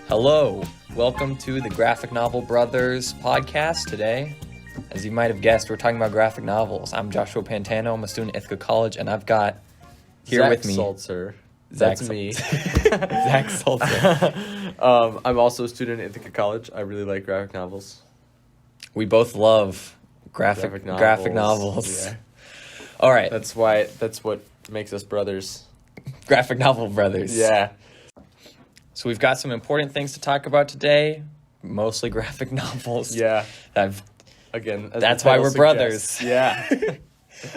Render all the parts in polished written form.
Hello, welcome to the Graphic Novel Brothers podcast today. As you might have guessed, we're talking about graphic novels. I'm Joshua Pantano, I'm a student at Ithaca College, and I've got here Zach with me... Saltzer. That's me. Zach Saltzer. I'm also a student at Ithaca College. I really like graphic novels. We both love graphic novels. Yeah. All right. That's what makes us brothers. Graphic novel brothers. Yeah. So we've got some important things to talk about today, mostly graphic novels. Yeah. That's why we're brothers. Yeah.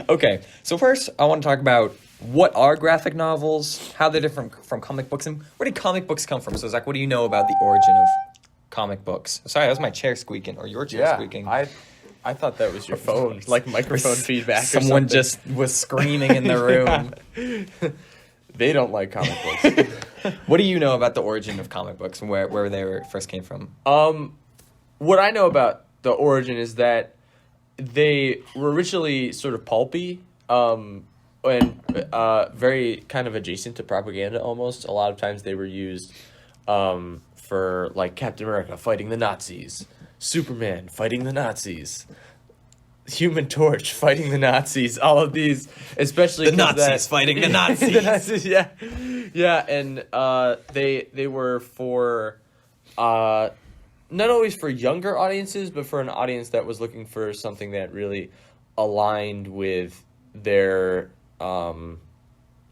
Okay, so first I want to talk about what are graphic novels, how they're different from comic books, and where did comic books come from? So Zach, what do you know about the origin of comic books? Sorry, that was my chair squeaking, or your chair squeaking. I thought that was your phone, like microphone feedback. Someone just was screaming in the room. They don't like comic books. What do you know about the origin of comic books and where they first came from? What I know about the origin is that they were originally sort of pulpy, and very kind of adjacent to propaganda almost. A lot of times they were used for like Captain America fighting the Nazis, Superman fighting the Nazis, Human Torch fighting the Nazis, all of these, especially the Nazis fighting the Nazis. The Nazis, yeah, and they were for not always for younger audiences, but for an audience that was looking for something that really aligned with their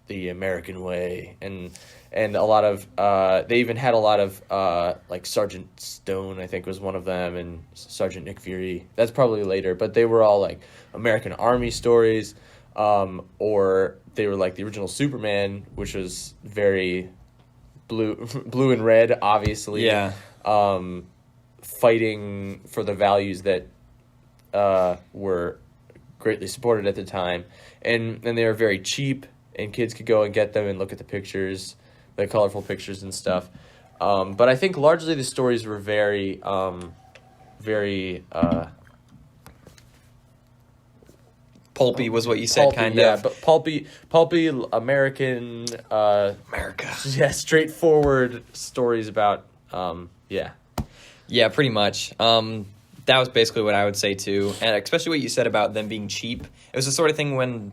the American way, and a lot of they even had a lot of like Sergeant Stone, I think, was one of them, and Sergeant Nick Fury. That's probably later, but they were all like American Army stories, or they were like the original Superman, which was very blue and red, obviously. Yeah. Fighting for the values that were greatly supported at the time, and they were very cheap, and kids could go and get them and look at the pictures, the colorful pictures and stuff. But I think largely the stories were very pulpy was what you said, kind of. Yeah, but pulpy American, America. Yeah, straightforward stories about, Yeah, pretty much. That was basically what I would say too, and especially what you said about them being cheap. It was the sort of thing when,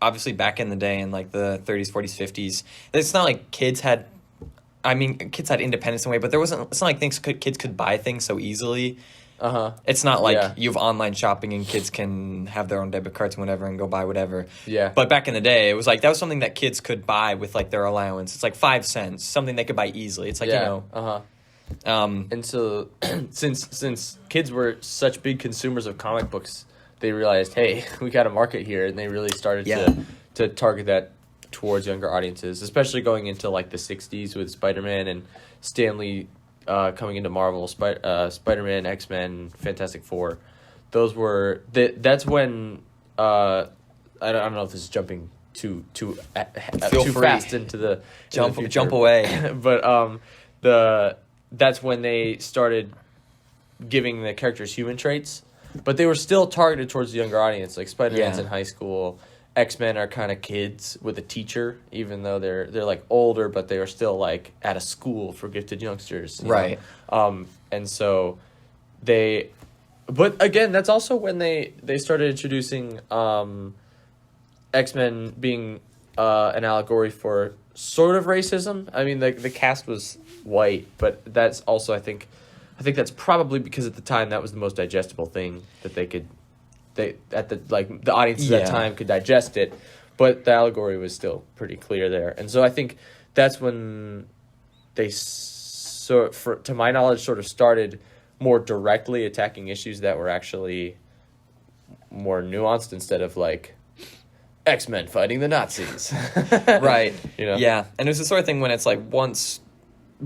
obviously back in the day, in like the 30s, 40s, 50s, it's not like kids had independence in a way, but it's not like kids could buy things so easily. It's not like you have online shopping and kids can have their own debit cards and whatever and go buy whatever. Yeah. But back in the day, it was like that was something that kids could buy with like their allowance. It's like 5 cents, something they could buy easily. It's like, and so since kids were such big consumers of comic books, they realized, hey, we got a market here, and they really started to target that towards younger audiences, especially going into like the 60s with Spider-Man and Stan Lee coming into Marvel, Spider-Man, X-Men, Fantastic Four. Those were that's when I don't know if this is jumping too fast into the jump away, but that's when they started giving the characters human traits, but they were still targeted towards the younger audience. Like Spider-Man's in high school, X-Men are kind of kids with a teacher, even though they're like older, but they are still like at a school for gifted youngsters, right? And so but again, that's also when they started introducing X-Men being an allegory for sort of racism. I mean, the cast was white, but that's also I think that's probably because at the time that was the most digestible thing that the audiences at that time could digest it, but the allegory was still pretty clear there. And so I think that's when they to my knowledge sort of started more directly attacking issues that were actually more nuanced instead of like X-Men fighting the Nazis. Right. You know? Yeah. And it was the sort of thing when it's like once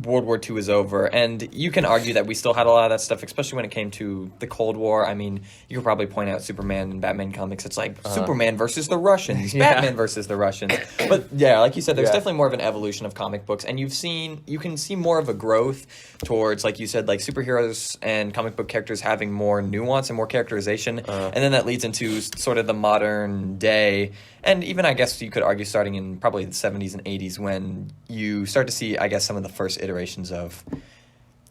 World War II is over, and you can argue that we still had a lot of that stuff, especially when it came to the Cold War. I mean, you could probably point out Superman and Batman comics. It's like Superman versus the Russians, Batman versus the Russians. But yeah, like you said, there's definitely more of an evolution of comic books, and you can see more of a growth towards, like you said, like superheroes and comic book characters having more nuance and more characterization, and then that leads into sort of the modern day. And even, I guess, you could argue starting in probably the 70s and 80s when you start to see, I guess, some of the first iterations of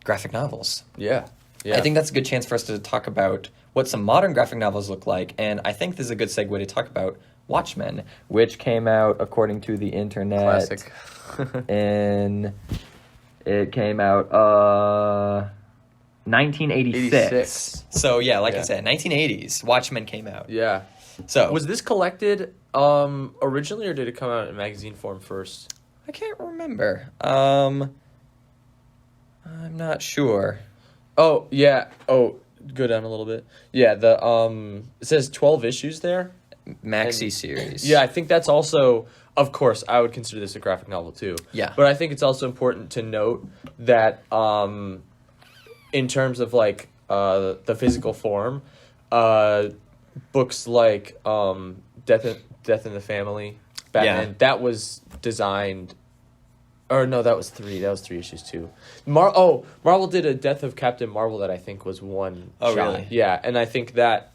graphic novels. Yeah. I think that's a good chance for us to talk about what some modern graphic novels look like. And I think this is a good segue to talk about Watchmen, which came out, according to the internet, Classic. It came out 1986. 86. So, yeah, like I said, 1980s, Watchmen came out. Yeah. So Was this collected originally, or did it come out in magazine form first? I can't remember. I'm not sure. Oh, yeah. Oh, go down a little bit. Yeah, it says 12 issues there. Maxi series. Yeah, I think that's also, of course, I would consider this a graphic novel too. Yeah. But I think it's also important to note that in terms of like the physical form, books like Death in the Family, Batman, that was designed. Or no, that was 3. That was 3 issues too. Marvel did a Death of Captain Marvel that I think was one shot. Really? Yeah, and I think that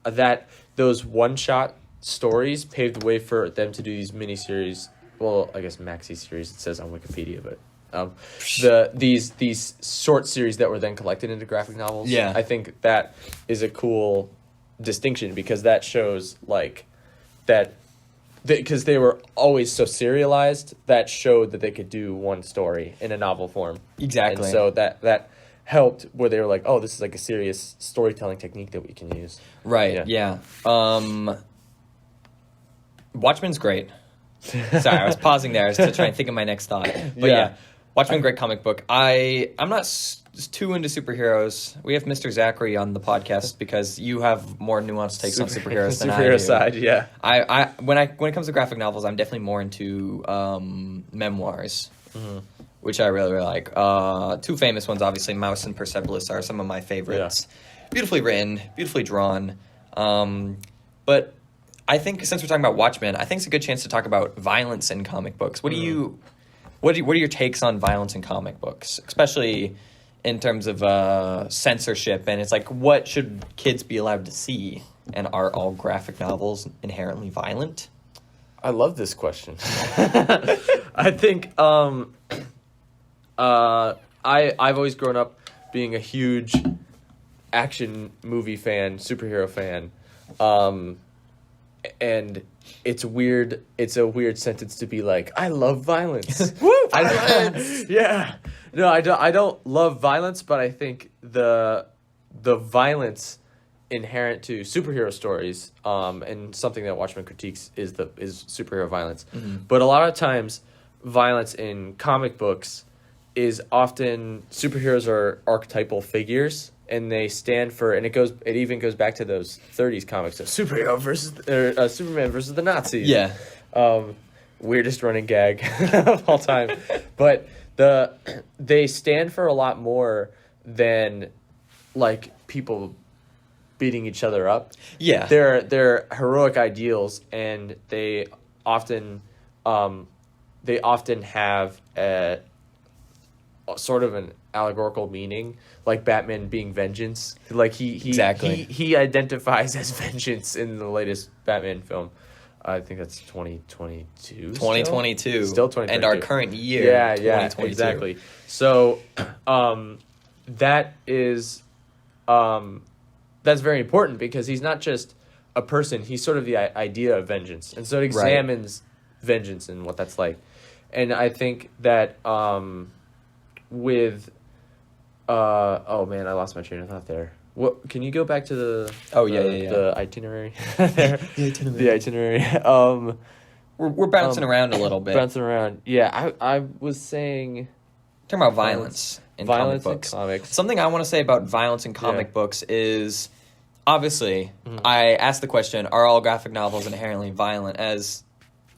that those one-shot stories paved the way for them to do these miniseries. Well, I guess maxi series it says on Wikipedia, but these short series that were then collected into graphic novels. Yeah. I think that is a cool distinction because that shows like that. Because they were always so serialized, that showed that they could do one story in a novel form. Exactly. And so that helped where they were like, oh, this is like a serious storytelling technique that we can use. Right, yeah. Watchmen's great. Sorry, I was pausing there to try and think of my next thought. But yeah, Watchmen, great comic book. I'm not too into superheroes. We have Mr. Zachary on the podcast because you have more nuanced takes on superheroes than I do. Superhero side, yeah. When it comes to graphic novels, I'm definitely more into memoirs, which I really, really like. Two famous ones, obviously, Mouse and Persepolis are some of my favorites. Yeah. Beautifully written, beautifully drawn. But I think since we're talking about Watchmen, I think it's a good chance to talk about violence in comic books. What are your takes on violence in comic books, especially in terms of censorship? And it's like, what should kids be allowed to see? And are all graphic novels inherently violent? I love this question. I think I've always grown up being a huge action movie fan, superhero fan. And it's weird. It's a weird sentence to be like, I love violence. Woo! Yeah. No, I don't love violence, but I think the violence inherent to superhero stories, and something that Watchmen critiques is superhero violence. Mm-hmm. But a lot of times, violence in comic books is often superheroes are archetypal figures. And they stand for, and it even goes back to those 30s comics of Superman versus the Nazis. Yeah. Weirdest running gag of all time. But they stand for a lot more than like people beating each other up. Yeah. They're heroic ideals, and they often have a sort of an allegorical meaning, like Batman being vengeance. Like he identifies as vengeance in the latest Batman film. I think that's 2022. 2022. Still 2022. And our current year. Yeah, exactly. So that is that's very important because he's not just a person, he's sort of the idea of vengeance. And so it examines vengeance and what that's like. And I think that with oh man, I lost my train of thought there. What can you go back to the the itinerary there? The itinerary. We're bouncing around a little bit. Bouncing around. Yeah, I was saying talking about violence in comic books. Something I want to say about violence in comic books is obviously I asked the question, are all graphic novels inherently violent?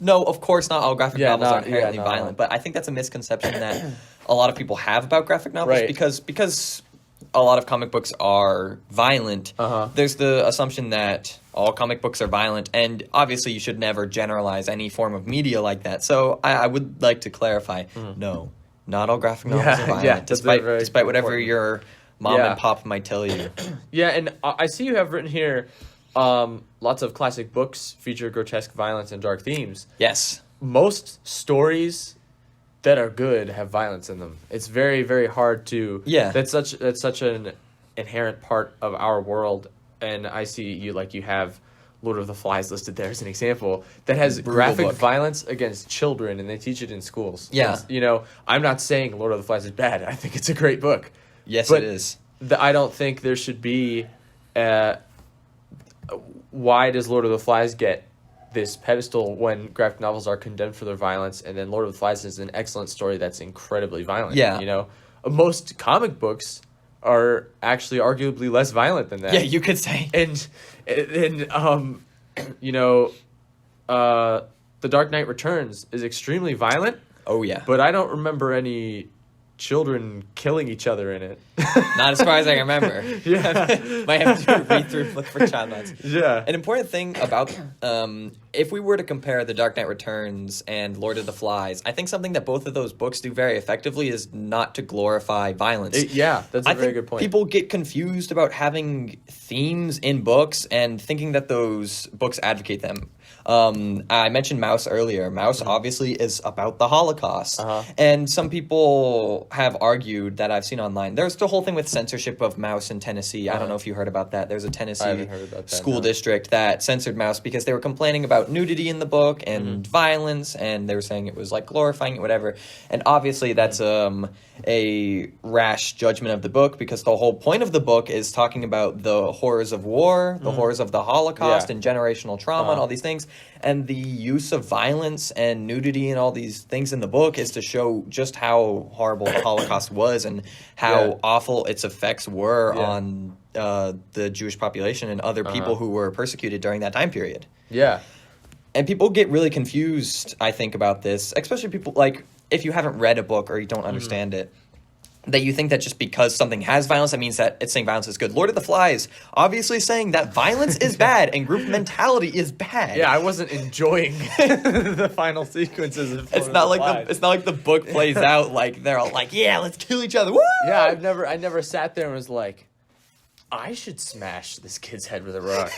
No, of course not all graphic novels are inherently violent, but I think that's a misconception that a lot of people have about graphic novels Right. because a lot of comic books are violent. There's the assumption that all comic books are violent, and obviously you should never generalize any form of media like that. So I would like to clarify, no, not all graphic novels are violent, Yeah, that's despite whatever important. your mom Yeah. and pop might tell you. Yeah, and I see you have written here lots of classic books feature grotesque violence and dark themes. Yes. Most stories that are good have violence in them. It's very, very hard to. Yeah. That's such an inherent part of our world, and I see you have Lord of the Flies listed there as an example that has Brutal graphic book. violence against children, and they teach it in schools. Yeah. It's, I'm not saying Lord of the Flies is bad. I think it's a great book. Yes, But it is. I don't think there should be. Why does Lord of the Flies get this pedestal when graphic novels are condemned for their violence, and then Lord of the Flies is an excellent story that's incredibly violent? Yeah. Most comic books are actually arguably less violent than that. Yeah, you could say. And The Dark Knight Returns is extremely violent, Oh, yeah. but I don't remember any children killing each other in it. Not as far as I remember. Yeah. Might have to read through, look for child lines. Yeah. An important thing about, if we were to compare The Dark Knight Returns and Lord of the Flies, I think something that both of those books do very effectively is not to glorify violence. Yeah, that's a I very think good point. people get confused about having themes in books and thinking that those books advocate them. I mentioned Mouse earlier. Mouse obviously is about the Holocaust. And some people have argued that I've seen online. There's the whole thing with censorship of Mouse in Tennessee. I don't know if you heard about that. There's a Tennessee haven't heard about that, school no. district that censored Mouse because they were complaining about nudity in the book and violence, and they were saying it was like glorifying it, whatever. And obviously that's a rash judgment of the book because the whole point of the book is talking about the horrors of war, the horrors of the Holocaust, Yeah. and generational trauma and all these things. And the use of violence and nudity and all these things in the book is to show just how horrible the Holocaust was and how Yeah. awful its effects were Yeah. on the Jewish population and other people who were persecuted during that time period. Yeah. And people get really confused, I think, about this, especially people, like, if you haven't read a book or you don't understand it, that you think that just because something has violence, that means that it's saying violence is good. Lord of the Flies, obviously saying that violence is bad and group mentality is bad. Yeah, I wasn't enjoying the final sequences of It's not like the book plays out like they're all like, yeah, let's kill each other. Woo! Yeah, I never sat there and was like, I should smash this kid's head with a rock.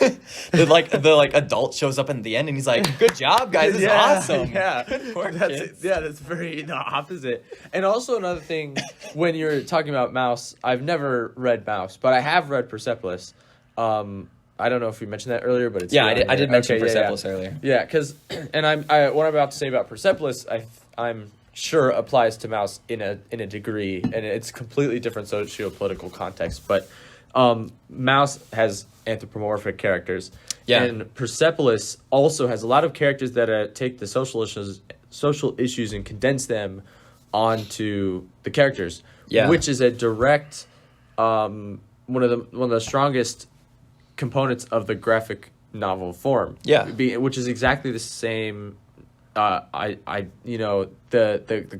the adult shows up in the end and he's like, good job, guys, this is awesome. Yeah, Poor kids. that's very the opposite. And also another thing, when you're talking about Mouse, I've never read Mouse, but I have read Persepolis. I don't know if we mentioned that earlier, but it's Yeah, here on I did there. mention Okay, Persepolis earlier. Yeah, because what I'm about to say about Persepolis, I'm sure applies to Mouse in a degree, and it's completely different socio-political context. But Mouse has anthropomorphic characters, Yeah. and Persepolis also has a lot of characters that take the social issues and condense them onto the characters. Yeah. Which is a direct one of the strongest components of the graphic novel form. Yeah. Which is exactly the same. The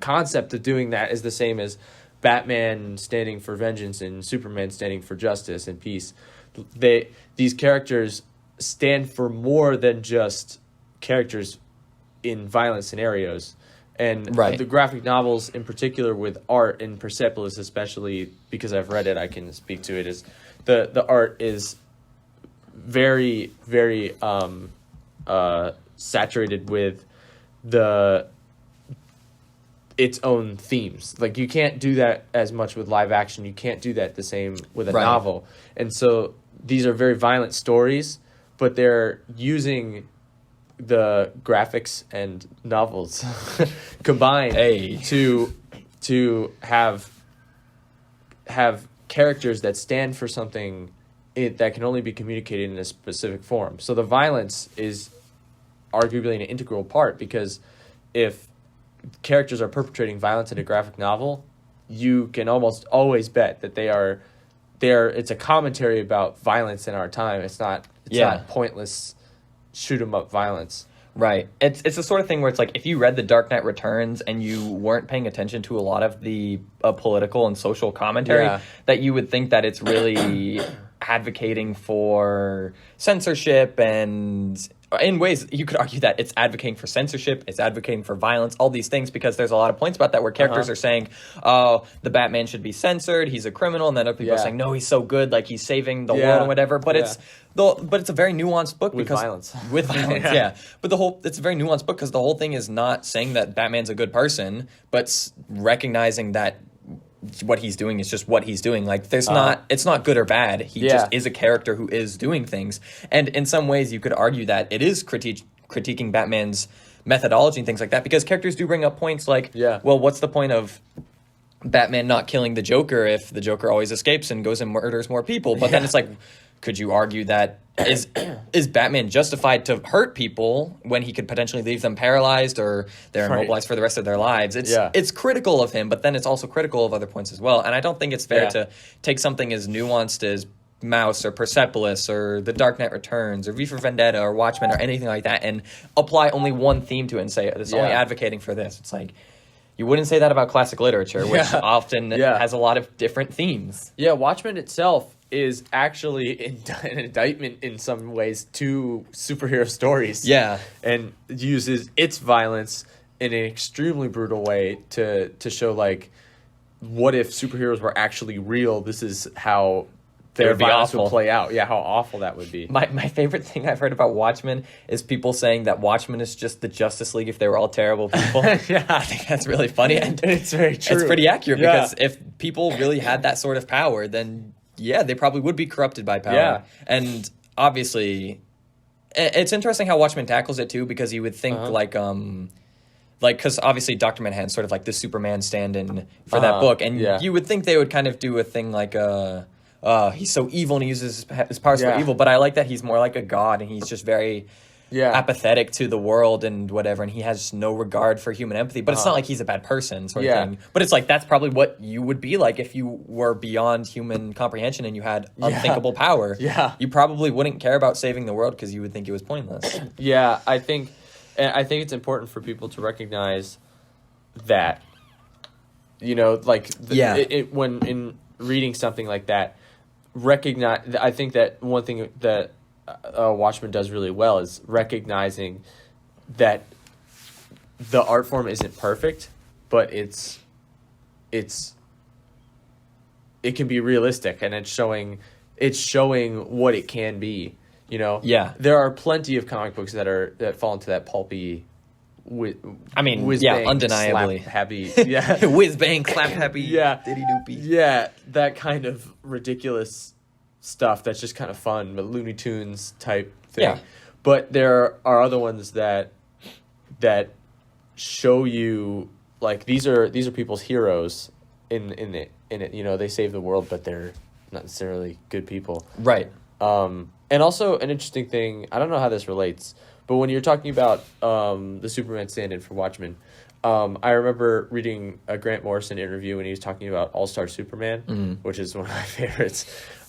concept of doing that is the same as Batman standing for vengeance and Superman standing for justice and peace. These characters stand for more than just characters in violent scenarios. And Right. the graphic novels in particular with art, in Persepolis especially, because I've read it, I can speak to it, is the art is very, very saturated with its own themes. Like, you can't do that as much with live action. You can't do that the same with a Right. novel. And so these are very violent stories, but they're using the graphics and novels combined Hey. to have characters that stand for something that can only be communicated in a specific form. So the violence is arguably an integral part, because if characters are perpetrating violence in a graphic novel, you can almost always bet that it's a commentary about violence in our time. It's not Yeah. pointless shoot 'em up violence. Right. It's the sort of thing where it's like if you read The Dark Knight Returns and you weren't paying attention to a lot of the political and social commentary, Yeah. that you would think that it's really advocating for censorship, and in ways you could argue that it's advocating for censorship, it's advocating for violence, all these things, because there's a lot of points about that where characters are saying, oh, the Batman should be censored, he's a criminal, and then other people are saying, no, he's so good, like he's saving the world and whatever. But it's a very nuanced book With because violence. with violence, yeah. But it's a very nuanced book because the whole thing is not saying that Batman's a good person, but recognizing that what he's doing is just what he's doing. Like it's not good or bad. He just is a character who is doing things. And in some ways you could argue that it is critiquing Batman's methodology and things like that, because characters do bring up points like, well, what's the point of Batman not killing the Joker if the Joker always escapes and goes and murders more people? But then it's like, could you argue that is Batman justified to hurt people when he could potentially leave them paralyzed or they're immobilized for the rest of their lives? It's critical of him, but then it's also critical of other points as well. And I don't think it's fair to take something as nuanced as Mouse or Persepolis or The Dark Knight Returns or V for Vendetta or Watchmen or anything like that and apply only one theme to it and say it's only advocating for this. It's like, you wouldn't say that about classic literature, which often has a lot of different themes. Yeah, Watchmen itself is actually an indictment in some ways to superhero stories. Yeah. And uses its violence in an extremely brutal way to show, like, what if superheroes were actually real? This is how their violence would play out. Yeah, how awful that would be. My favorite thing I've heard about Watchmen is people saying that Watchmen is just the Justice League if they were all terrible people. I think that's really funny. And it's very true. It's pretty accurate because if people really had that sort of power, then they probably would be corrupted by power. Yeah. And obviously, it's interesting how Watchmen tackles it too, because you would think because obviously Dr. Manhattan's sort of like the Superman stand-in for that book, and you would think they would kind of do a thing like he's so evil and he uses his powers for evil, but I like that he's more like a god and he's just very apathetic to the world and whatever, and he has no regard for human empathy, but it's not like he's a bad person sort of thing. But it's like that's probably what you would be like if you were beyond human comprehension and you had unthinkable power. You probably wouldn't care about saving the world because you would think it was pointless. I think it's important for people to recognize that, like when in reading something like that, recognize. I think that one thing that Watchmen does really well is recognizing that the art form isn't perfect, but it can be realistic, and it's showing what it can be. There are plenty of comic books that fall into that pulpy. Undeniably slap happy, whiz bang slap happy, diddy doopy, that kind of ridiculous stuff that's just kind of fun, but Looney Tunes type thing. But there are other ones that show you, like, these are people's heroes in it. They save the world, but they're not necessarily good people, right? And also an interesting thing, I don't know how this relates, but when you're talking about the Superman stand-in for Watchmen, I remember reading a Grant Morrison interview when he was talking about All-Star Superman, which is one of my favorites.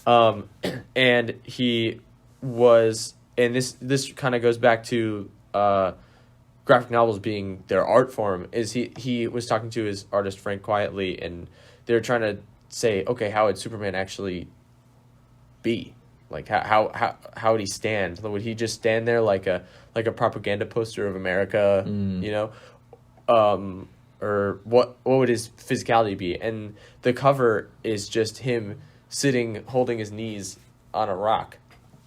And he was, and this kind of goes back to graphic novels being their art form, is he was talking to his artist Frank Quietly, and they were trying to say, okay, how would Superman actually be? Like how would he stand? Would he just stand there like a propaganda poster of America, or what would his physicality be? And the cover is just him sitting, holding his knees on a rock,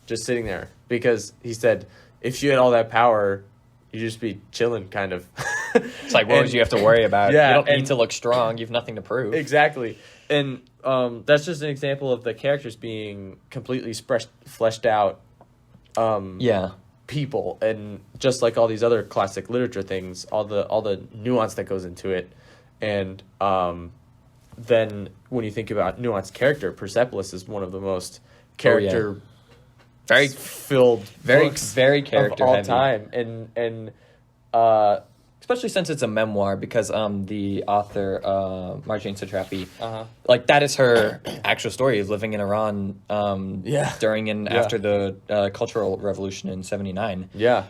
just sitting there, because he said, if you had all that power, you'd just be chilling, kind of. It's like, what would you have to worry about? You don't need to look strong. You have nothing to prove. Exactly. And that's just an example of the characters being completely fleshed out people, and just like all these other classic literature things, all the nuance that goes into it. And then when you think about nuanced character, Persepolis is one of the most character filled very books very character of all heavy. time. And especially since it's a memoir, because the author Marjane Satrapi, like that is her actual story of living in Iran during and after the Cultural Revolution in '79. Yeah.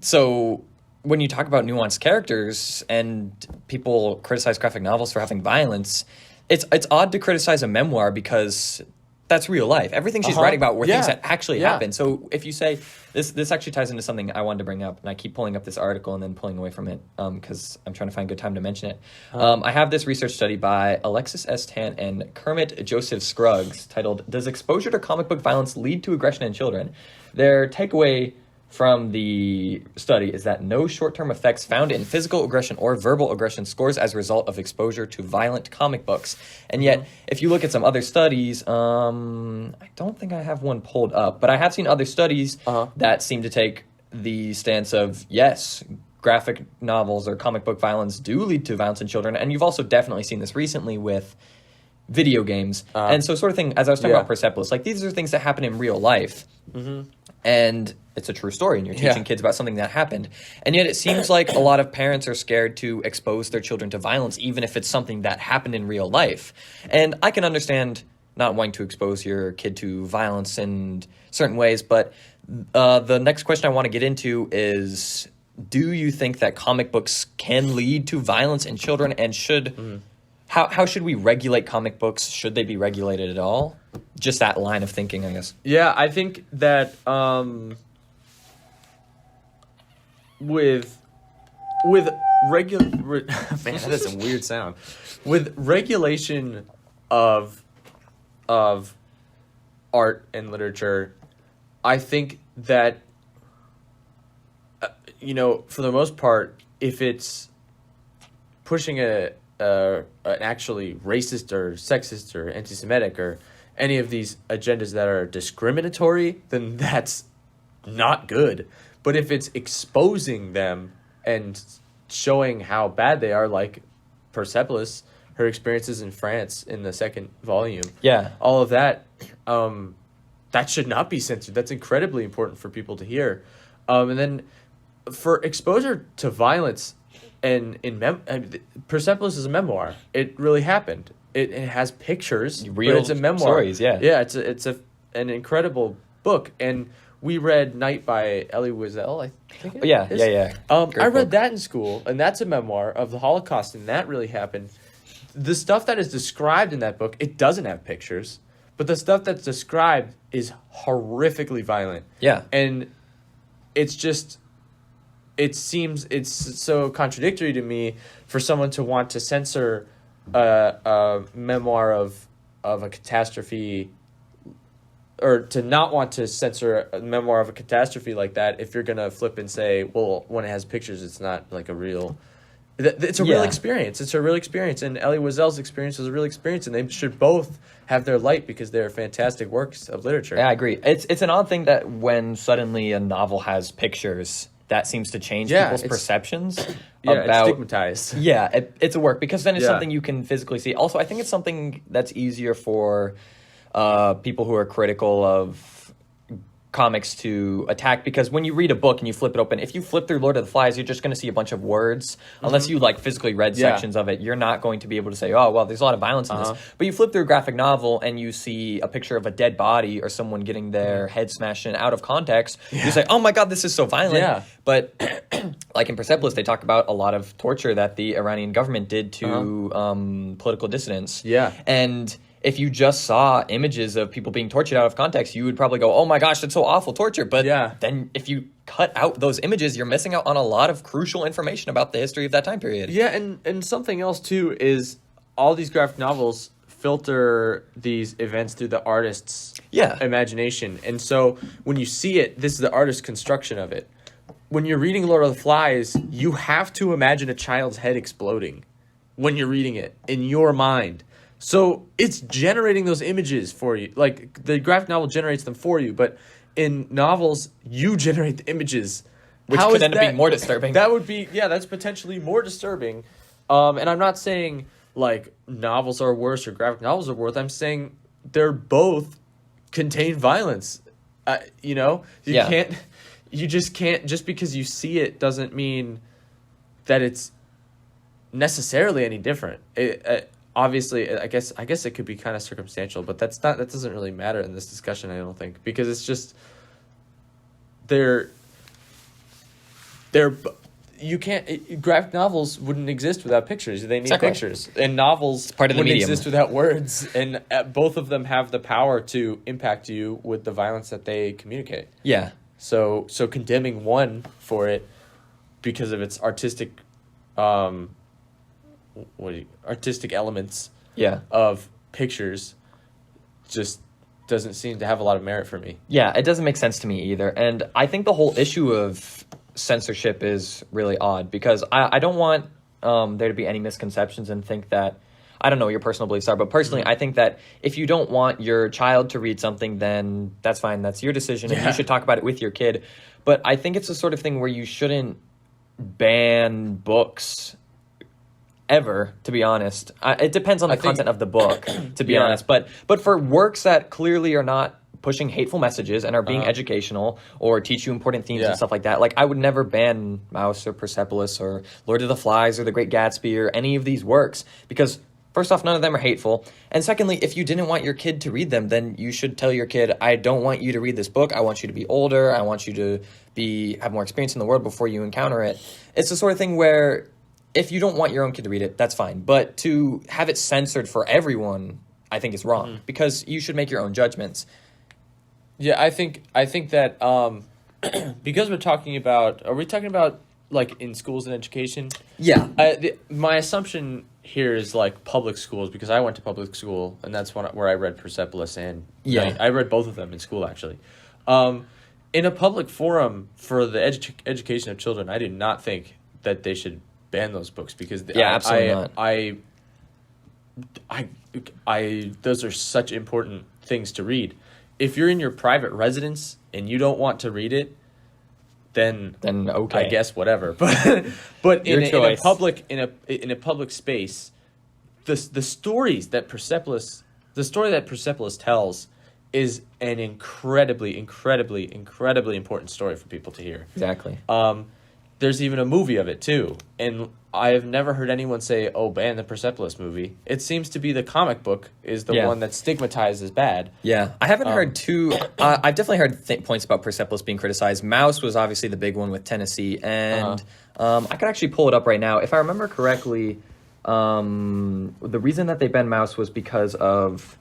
So when you talk about nuanced characters and people criticize graphic novels for having violence, it's odd to criticize a memoir because that's real life. Everything she's writing about were things that actually happened. So if you say, this actually ties into something I wanted to bring up, and I keep pulling up this article and then pulling away from it because I'm trying to find a good time to mention it. I have this research study by Alexis S. Tant and Kermit Joseph Scruggs titled, Does Exposure to Comic Book Violence Lead to Aggression in Children? Their takeaway from the study is that no short-term effects found in physical aggression or verbal aggression scores as a result of exposure to violent comic books. And yet, if you look at some other studies, I don't think I have one pulled up, but I have seen other studies that seem to take the stance of, yes, graphic novels or comic book violence do lead to violence in children. And you've also definitely seen this recently with video games. And so sort of thing, as I was talking about Persepolis, like these are things that happen in real life. And it's a true story, and you're teaching kids about something that happened. And yet it seems like a lot of parents are scared to expose their children to violence, even if it's something that happened in real life. And I can understand not wanting to expose your kid to violence in certain ways, but the next question I want to get into is, do you think that comic books can lead to violence in children, and should... How should we regulate comic books? Should they be regulated at all? Just that line of thinking, I guess. Yeah, I think that with regular man, that is a weird sound. With regulation of art and literature, I think that for the most part, if it's pushing an actually racist or sexist or anti-Semitic or any of these agendas that are discriminatory, then that's not good. But if it's exposing them and showing how bad they are, like Persepolis, her experiences in France in the second volume, all of that, that should not be censored. That's incredibly important for people to hear. And then for exposure to violence, and Persepolis is a memoir. It really happened. It has pictures, real but it's a memoir. Stories, it's an incredible book. And we read Night by Elie Wiesel, I think. I read that in school, and that's a memoir of the Holocaust, and that really happened. The stuff that is described in that book, it doesn't have pictures, but the stuff that's described is horrifically violent. Yeah, and it's just. It seems it's so contradictory to me for someone to want to censor a memoir of a catastrophe, or to not want to censor a memoir of a catastrophe like that if you're going to flip and say, well, when it has pictures, it's not like a real... It's a real experience. It's a real experience. And Elie Wiesel's experience was a real experience, and they should both have their light because they're fantastic works of literature. Yeah, I agree. It's an odd thing that when suddenly a novel has pictures... that seems to change people's perceptions about... it's stigmatized. Yeah, it's a work, because then it's something you can physically see. Also, I think it's something that's easier for people who are critical of comics to attack, because when you read a book and you flip it open, if you flip through Lord of the Flies, you're just going to see a bunch of words. Unless you physically read sections of it, you're not going to be able to say, oh, well, there's a lot of violence in this. But you flip through a graphic novel and you see a picture of a dead body or someone getting their head smashed in out of context, you say, oh my God, this is so violent. But like in Persepolis, they talk about a lot of torture that the Iranian government did to political dissidents. And if you just saw images of people being tortured out of context, you would probably go, oh my gosh, that's so awful, torture. But then if you cut out those images, you're missing out on a lot of crucial information about the history of that time period. Yeah, and something else too is all these graphic novels filter these events through the artist's imagination. And so when you see it, this is the artist's construction of it. When you're reading Lord of the Flies, you have to imagine a child's head exploding when you're reading it in your mind. So it's generating those images for you. Like, the graphic novel generates them for you, but in novels, you generate the images. Which could end up being more disturbing. That would be, that's potentially more disturbing. And I'm not saying, like, novels are worse or graphic novels are worse. I'm saying they're both contain violence. You just can't, just because you see it doesn't mean that it's necessarily any different. Obviously, I guess it could be kind of circumstantial, but that doesn't really matter in this discussion, I don't think, because it's just they're you can't graphic novels wouldn't exist without pictures. They need Exactly. pictures, and novels part of the wouldn't medium. exist without words. And both of them have the power to impact you with the violence that they communicate. Yeah. So condemning one for it because of its artistic, artistic elements Yeah. of pictures, just doesn't seem to have a lot of merit for me. Yeah, it doesn't make sense to me either. And I think the whole issue of censorship is really odd because I don't want there to be any misconceptions and think that, I don't know what your personal beliefs are, but personally, I think that if you don't want your child to read something, then that's fine. That's your decision, and you should talk about it with your kid. But I think it's the sort of thing where you shouldn't ban books ever, to be honest. It depends on the content of the book, to be honest. But for works that clearly are not pushing hateful messages and are being educational or teach you important themes and stuff like that, like I would never ban Mouse or Persepolis or Lord of the Flies or The Great Gatsby or any of these works because first off, none of them are hateful. And secondly, if you didn't want your kid to read them, then you should tell your kid, I don't want you to read this book. I want you to be older. I want you to have more experience in the world before you encounter it. It's the sort of thing where if you don't want your own kid to read it, that's fine. But to have it censored for everyone, I think is wrong because you should make your own judgments. Yeah, I think that because are we talking about like in schools and education? Yeah. My assumption here is like public schools because I went to public school and that's where I read Persepolis and I read both of them in school actually. In a public forum for the education of children, I do not think that they should ban those books because absolutely not. I those are such important things to read. If you're in your private residence and you don't want to read it, then okay, I guess whatever. But in a public space, the story that Persepolis tells is an incredibly important story for people to hear. Exactly. There's even a movie of it too, and I have never heard anyone say, "Oh, ban the Persepolis movie." It seems to be the comic book is the one that's stigmatized as bad. Yeah, I haven't heard too. I've definitely heard points about Persepolis being criticized. Mouse was obviously the big one with Tennessee, and I could actually pull it up right now. If I remember correctly, the reason that they banned Mouse was because of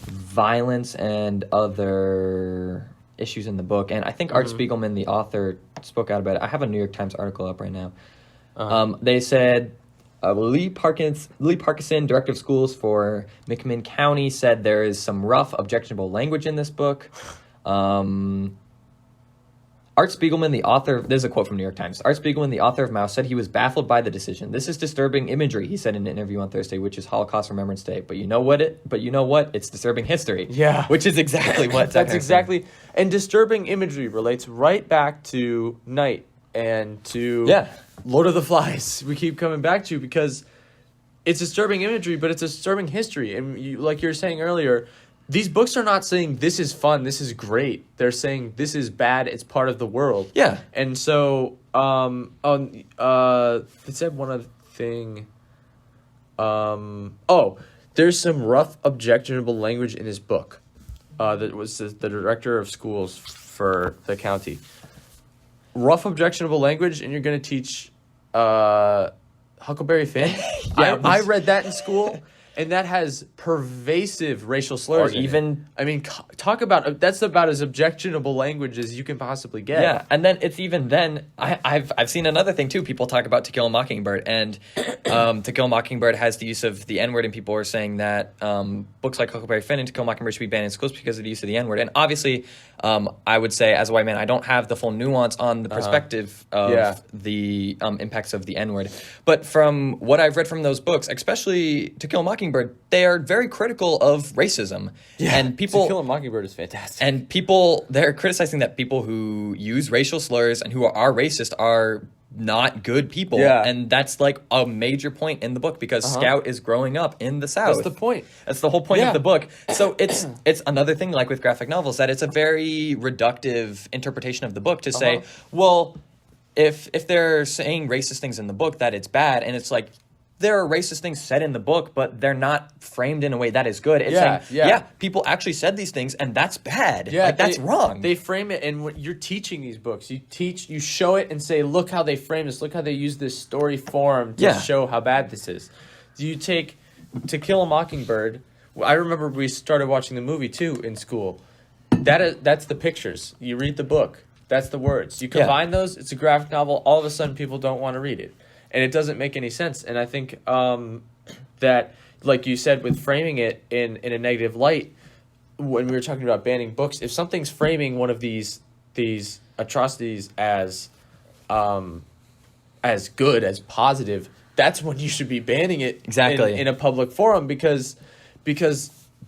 violence and other issues in the book, and I think Art Spiegelman, the author, spoke out about it. I have a New York Times article up right now. They said Lee Parkinson, director of schools for McMinn County, said there is some rough, objectionable language in this book. Art Spiegelman, the author, there's a quote from New York Times. Art Spiegelman, the author of Mouse, said he was baffled by the decision. This is disturbing imagery, he said in an interview on Thursday, which is Holocaust Remembrance Day. But you know what? It's disturbing history. Yeah. Which is exactly what that's exactly. And disturbing imagery relates right back to Night and to Lord of the Flies. We keep coming back to because it's disturbing imagery, but it's disturbing history. And like you were saying earlier, these books are not saying this is fun, this is great. They're saying this is bad, it's part of the world. Yeah. And so, it said one other thing. There's some rough, objectionable language in his book. That was the director of schools for the county. Rough, objectionable language, and you're going to teach Huckleberry Finn? I read that in school. And that has pervasive racial slurs. Or even, I mean, talk about that's about as objectionable language as you can possibly get. Yeah, and then it's even then. I've seen another thing too. People talk about To Kill a Mockingbird, and To Kill a Mockingbird has the use of the N-word, and people are saying that books like Huckleberry Finn and To Kill a Mockingbird should be banned in schools because of the use of the N-word. And obviously, I would say as a white man, I don't have the full nuance on the perspective of the impacts of the N-word. But from what I've read from those books, especially To Kill a Mockingbird, they are very critical of racism. Yeah, and people, To Kill a Mockingbird is fantastic. And they're criticizing that people who use racial slurs and who are racist are not good people. Yeah. And that's like a major point in the book because Scout is growing up in the South. That's the point. That's the whole point of the book. So it's another thing like with graphic novels that it's a very reductive interpretation of the book to say, well, if they're saying racist things in the book, that it's bad, and it's like there are racist things said in the book, but they're not framed in a way that is good. It's saying, people actually said these things, and that's bad. Yeah, that's wrong. They frame it, and when you're teaching these books, you show it and say, look how they frame this, look how they use this story form to show how bad this is. You take To Kill a Mockingbird. I remember we started watching the movie too in school. That's the pictures. You read the book. That's the words. You combine those. It's a graphic novel. All of a sudden, people don't want to read it, and it doesn't make any sense. And I think that, like you said, with framing it in a negative light, when we were talking about banning books, if something's framing one of these atrocities as good, as positive, that's when you should be banning it in a public forum, because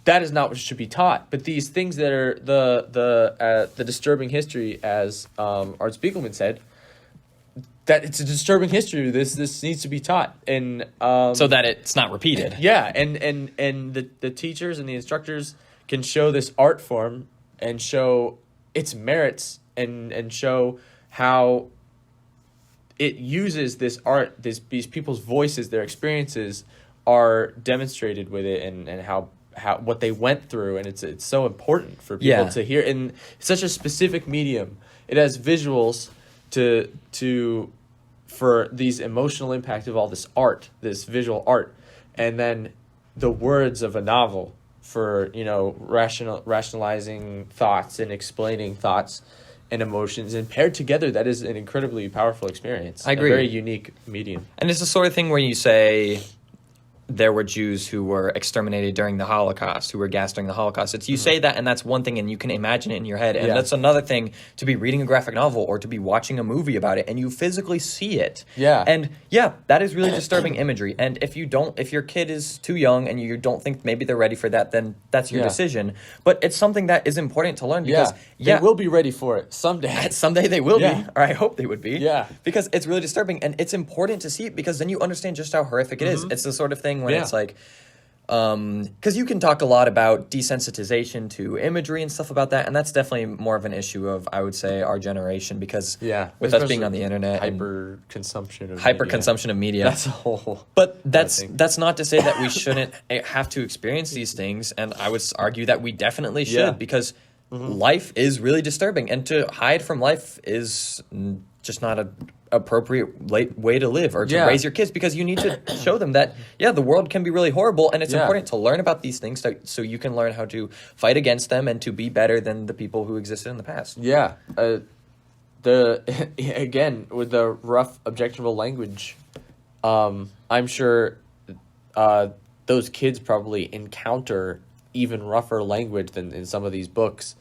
that is not what should be taught. But these things that are the disturbing history, as Art Spiegelman said, that it's a disturbing history. This needs to be taught, and so that it's not repeated. Yeah, and the teachers and the instructors can show this art form and show its merits and show how it uses this art, these people's voices, their experiences are demonstrated with it, and how what they went through, and it's so important for people to hear. In such a specific medium, it has visuals for these emotional impact of all this art, this visual art, and then the words of a novel for rationalizing thoughts and explaining thoughts and emotions, and paired together, that is an incredibly powerful experience. I agree. A very unique medium. And it's the sort of thing where you say there were Jews who were exterminated during the Holocaust, who were gassed during the Holocaust. It's you say that, and that's one thing, and you can imagine it in your head. And that's another thing, to be reading a graphic novel or to be watching a movie about it, and you physically see it. Yeah. And that is really disturbing imagery. And if your kid is too young and you don't think maybe they're ready for that, then that's your decision. But it's something that is important to learn, because they will be ready for it someday. Someday they will be, or I hope they would be. Yeah. Because it's really disturbing, and it's important to see it, because then you understand just how horrific it is. It's the sort of thing when it's like, because you can talk a lot about desensitization to imagery and stuff about that, and that's definitely more of an issue of, I would say, our generation, because with us being on the internet, hyper consumption of media, that's a whole. But that's not to say that we shouldn't have to experience these things, and I would argue that we definitely should, because life is really disturbing, and to hide from life is just not a appropriate way to live or to raise your kids, because you need to show them that the world can be really horrible, and it's important to learn about these things so you can learn how to fight against them and to be better than the people who existed in the past. Again, with the rough objectionable language, I'm sure those kids probably encounter even rougher language than in some of these books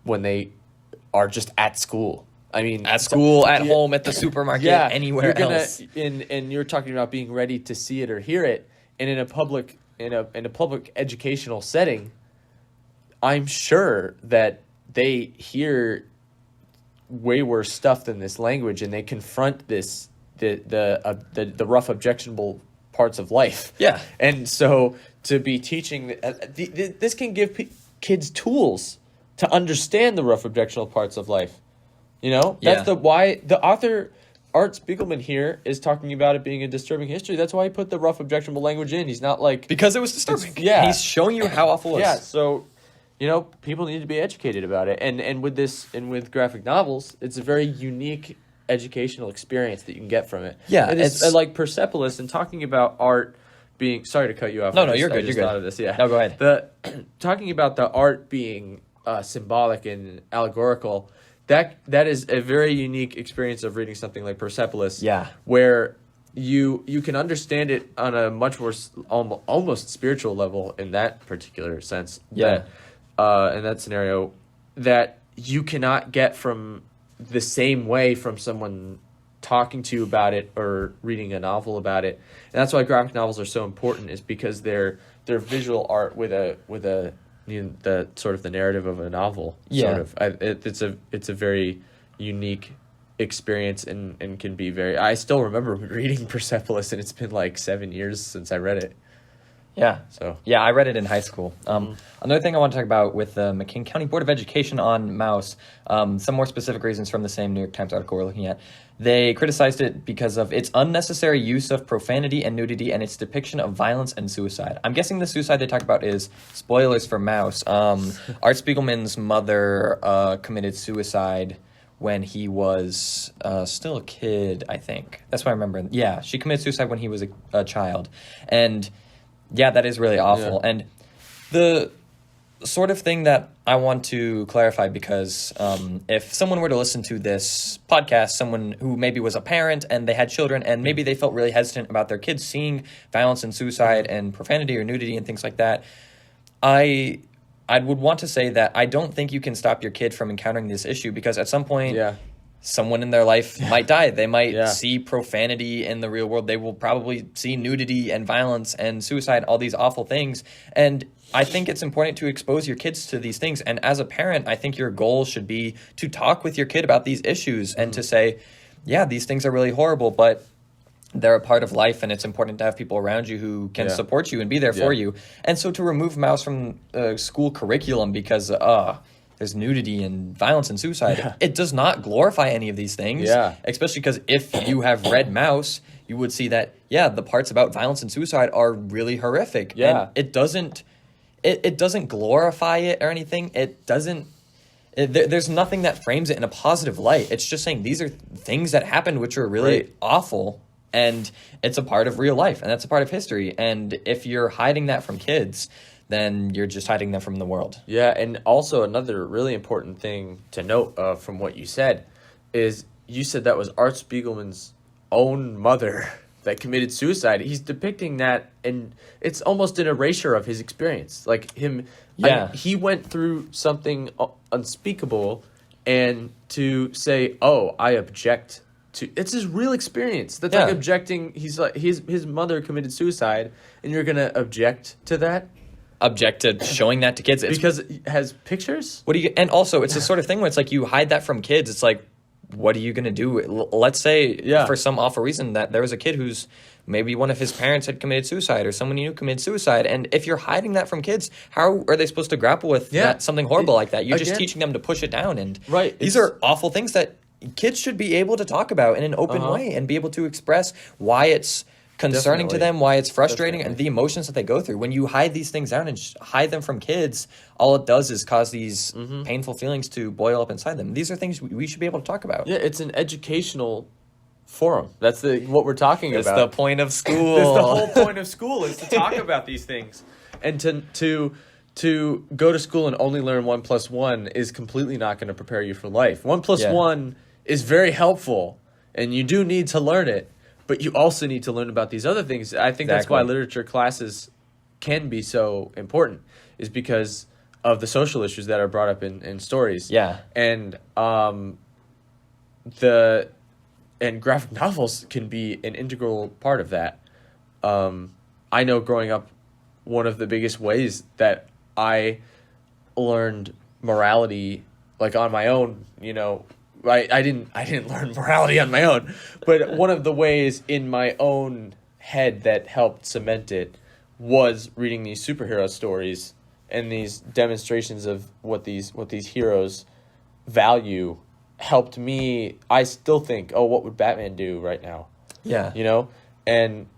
when they are just at school. I mean, at school, at home, at the supermarket, anywhere else. And you're talking about being ready to see it or hear it, and in a public educational setting, I'm sure that they hear way worse stuff than this language, and they confront the rough, objectionable parts of life. Yeah, and so to be teaching this can give kids tools to understand the rough, objectionable parts of life. That's why the author Art Spiegelman here is talking about it being a disturbing history. That's why he put the rough, objectionable language in. He's not like, because it was disturbing. He's showing you how awful it is. Yeah, so people need to be educated about it. And with graphic novels, it's a very unique educational experience that you can get from it. Yeah, it's like Persepolis, and talking about art being. Sorry to cut you off. No, you're good. You're good. Thought of this. Yeah. No, go ahead. Talking about the art being symbolic and allegorical. That is a very unique experience of reading something like Persepolis. Yeah. Where you can understand it on a much more almost spiritual level in that particular sense. Yeah. In that scenario, that you cannot get from the same way from someone talking to you about it or reading a novel about it. And that's why graphic novels are so important, is because they're visual art with a the sort of the narrative of a novel. It's a very unique experience, and can be very. I still remember reading Persepolis, and it's been like 7 years since I read it. Yeah. So Yeah, I read it in high school. Another thing I want to talk about with the McCain County Board of Education on Maus, some more specific reasons from the same New York Times article we're looking at. They criticized it because of its unnecessary use of profanity and nudity and its depiction of violence and suicide. I'm guessing the suicide they talk about is, spoilers for Maus, Art Spiegelman's mother committed suicide when he was still a kid, I think. That's what I remember. Yeah, she committed suicide when he was a child. And yeah, that is really awful. Yeah. And the sort of thing that I want to clarify, because if someone were to listen to this podcast, someone who maybe was a parent and they had children and maybe they felt really hesitant about their kids seeing violence and suicide and profanity or nudity and things like that, I would want to say that I don't think you can stop your kid from encountering this issue, because at some point someone in their life might die. They might see profanity in the real world. They will probably see nudity and violence and suicide, all these awful things. And I think it's important to expose your kids to these things. And as a parent, I think your goal should be to talk with your kid about these issues and to say, yeah, these things are really horrible, but they're a part of life, and it's important to have people around you who can support you and be there for you. And so to remove Maus from school curriculum because there's nudity and violence and suicide, it does not glorify any of these things. Especially because if you have read Maus, you would see that, the parts about violence and suicide are really horrific. And it doesn't glorify it or anything. It doesn't. There's nothing that frames it in a positive light. It's just saying these are things that happened which are really awful, and it's a part of real life, and that's a part of history. And if you're hiding that from kids, then you're just hiding them from the world. Yeah, and also another really important thing to note from what you said is you said that was Art Spiegelman's own mother that committed suicide. He's depicting that, and it's almost an erasure of his experience. Like him, he went through something unspeakable, and to say, "Oh, I object to," it's his real experience. That's like objecting. He's like his mother committed suicide, and you're gonna object to that. Object to showing that to kids because it has pictures. What do you? And also, it's the sort of thing where it's like you hide that from kids. It's like, what are you going to do? Let's say for some awful reason that there was a kid who's maybe one of his parents had committed suicide or someone you knew committed suicide. And if you're hiding that from kids, how are they supposed to grapple with that, something horrible like that? You're just teaching them to push it down. And these are awful things that kids should be able to talk about in an open way and be able to express why it's concerning to them, why it's frustrating, and the emotions that they go through. When you hide these things down and hide them from kids, all it does is cause these painful feelings to boil up inside them. These are things we should be able to talk about. Yeah, it's an educational forum. That's what we're talking about. That's the point of school. That's the whole point of school, is to talk about these things. And to go to school and only learn 1 + 1 is completely not going to prepare you for life. 1 + 1 is very helpful, and you do need to learn it. But you also need to learn about these other things. I think that's why literature classes can be so important, is because of the social issues that are brought up in stories. Yeah. And graphic novels can be an integral part of that. I know growing up, one of the biggest ways that I learned morality, like on my own, I didn't learn morality on my own, but one of the ways in my own head that helped cement it was reading these superhero stories and these demonstrations of what these heroes value helped me. I still think, what would Batman do right now? Yeah. And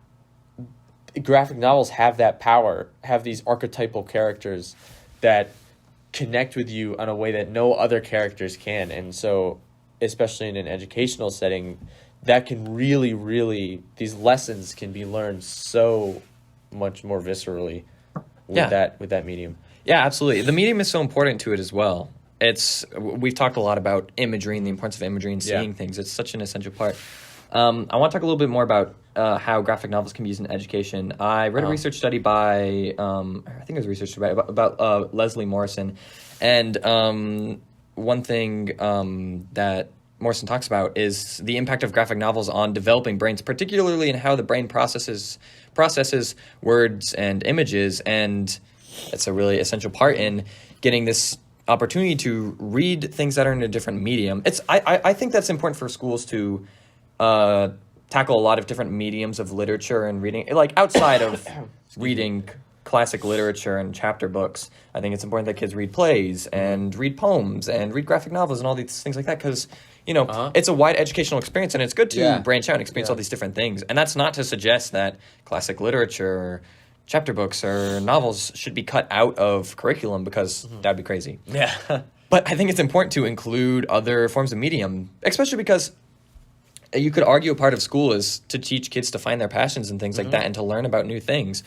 graphic novels have that power, have these archetypal characters that connect with you in a way that no other characters can. And so, especially in an educational setting, that can really, really, these lessons can be learned so much more viscerally with that medium. Yeah, absolutely. The medium is so important to it as well. We've talked a lot about imagery and the importance of imagery and seeing things. It's such an essential part. I want to talk a little bit more about how graphic novels can be used in education. I read a research study by, I think it was a research study about Leslie Morrison. And one thing that Morrison talks about is the impact of graphic novels on developing brains, particularly in how the brain processes words and images. And it's a really essential part in getting this opportunity to read things that are in a different medium. I think that's important for schools to tackle a lot of different mediums of literature and reading, like outside of reading classic literature and chapter books. I think it's important that kids read plays and read poems and read graphic novels and all these things like that because, it's a wide educational experience and it's good to branch out and experience all these different things. And that's not to suggest that classic literature or chapter books or novels should be cut out of curriculum because that'd be crazy. Yeah. But I think it's important to include other forms of medium, especially because you could argue a part of school is to teach kids to find their passions and things like that and to learn about new things.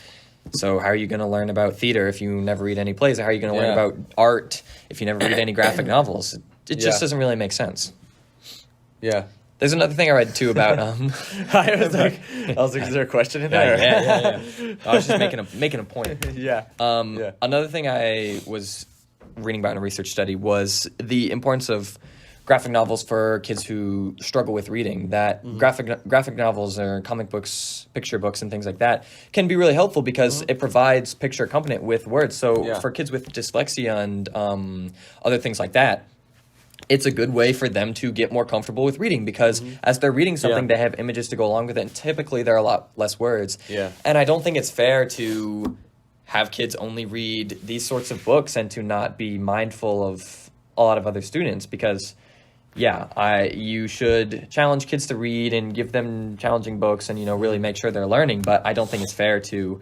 So how are you going to learn about theater if you never read any plays? How are you going to learn about art if you never read any graphic novels? It just doesn't really make sense. Yeah. There's another thing I read too about. I was like, is there a question in there? Yeah. I was just making a point. Another thing I was reading about in a research study was the importance of graphic novels for kids who struggle with reading. That graphic novels or comic books, picture books, and things like that can be really helpful because it provides picture accompaniment with words. So for kids with dyslexia and other things like that, it's a good way for them to get more comfortable with reading because as they're reading something, they have images to go along with it, and typically there are a lot less words. Yeah. And I don't think it's fair to have kids only read these sorts of books and to not be mindful of a lot of other students because you should challenge kids to read and give them challenging books and, really make sure they're learning. But I don't think it's fair to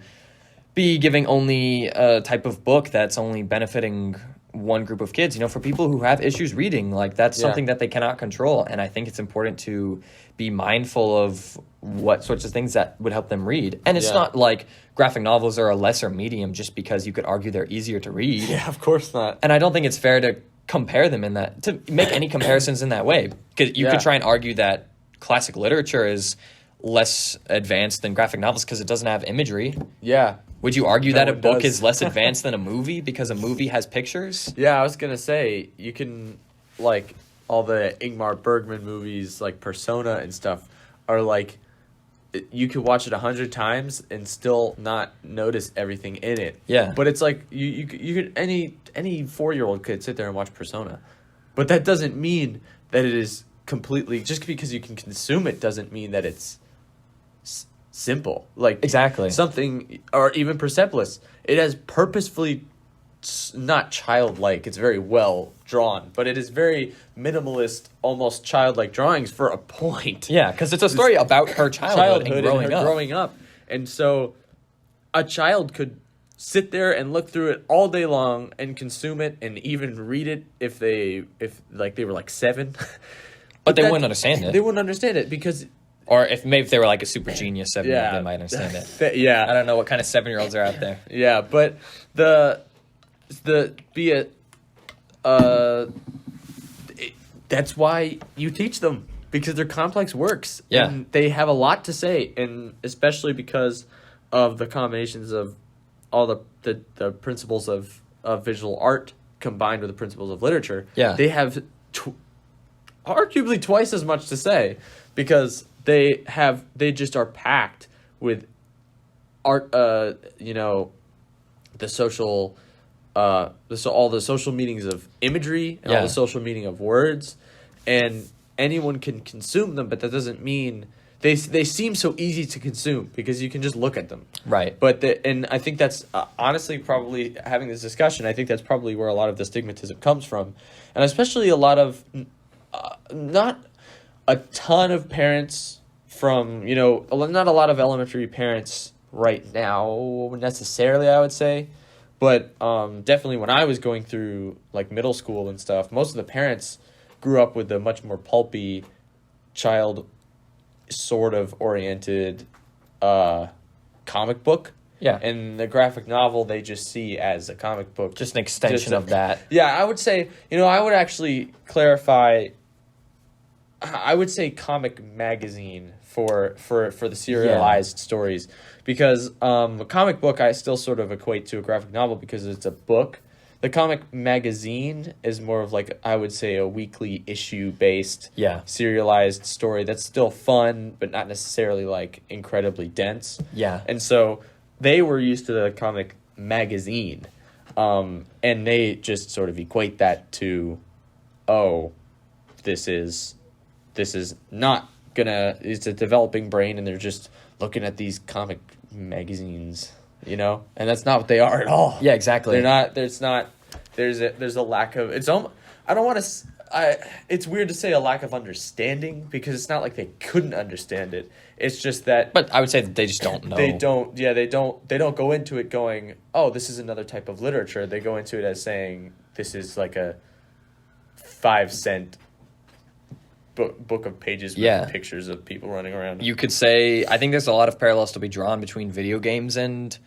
be giving only a type of book that's only benefiting one group of kids. For people who have issues reading, like that's something that they cannot control. And I think it's important to be mindful of what sorts of things that would help them read. And it's not like graphic novels are a lesser medium just because you could argue they're easier to read. Yeah, of course not. And I don't think it's fair to compare them in that, to make any comparisons in that way. Because you could try and argue that classic literature is less advanced than graphic novels because it doesn't have imagery. Yeah. Would you argue that a book is less advanced than a movie because a movie has pictures? Yeah, I was going to say, you can, like, all the Ingmar Bergman movies, like Persona and stuff, are like, you could watch it 100 times and still not notice everything in it. Yeah. But it's like, you could, any 4-year-old could sit there and watch Persona. But that doesn't mean that it is completely, just because you can consume it doesn't mean that it's simple. Like exactly something, or even Persepolis, it has purposefully not childlike, it's very well drawn, but it is very minimalist, almost childlike drawings for a point. Yeah, because it's a story about her childhood and growing up. And so a child could sit there and look through it all day long and consume it and even read it if they were like 7. But they wouldn't understand it. They wouldn't understand it because... Or if they were like a super genius 7-year-old, they might understand it. Yeah. I don't know what kind of 7-year-olds are out there. Yeah, but that's why you teach them, because they're complex works. Yeah. And they have a lot to say, and especially because of the combinations of all the principles of visual art combined with the principles of literature. Yeah. They have arguably twice as much to say, because they just are packed with art, the social, all the social meanings of imagery and all the social meaning of words, and anyone can consume them, but that doesn't mean they seem so easy to consume because you can just look at them. Right. But and I think that's honestly, probably having this discussion, I think that's probably where a lot of the stigmatism comes from, and especially a lot of not a ton of parents from, not a lot of elementary parents right now necessarily, I would say, but definitely when I was going through like middle school and stuff, most of the parents grew up with a much more pulpy, child sort of oriented comic book. Yeah. And the graphic novel they just see as a comic book. Just an extension of that. Yeah, I would say, I would actually clarify, I would say comic magazine for the serialized stories, because a comic book I still sort of equate to a graphic novel because it's a book. The comic magazine is more of like, I would say, a weekly issue based serialized story that's still fun, but not necessarily like incredibly dense. Yeah. And so they were used to the comic magazine, and they just sort of equate that to, this is not gonna, it's a developing brain and they're just looking at these comic magazines. you know, and that's not what they are at all. Yeah, exactly. They're not. There's not. There's a lack of. It's almost. I don't want to. It's weird to say a lack of understanding because it's not like they couldn't understand it. It's just that. But I would say that they just don't know. They don't. Yeah, they don't. They don't go into it going, "Oh, this is another type of literature." They go into it as saying, "This is like a 5-cent book of pages with pictures of people running around." You could say, I think there's a lot of parallels to be drawn between video games and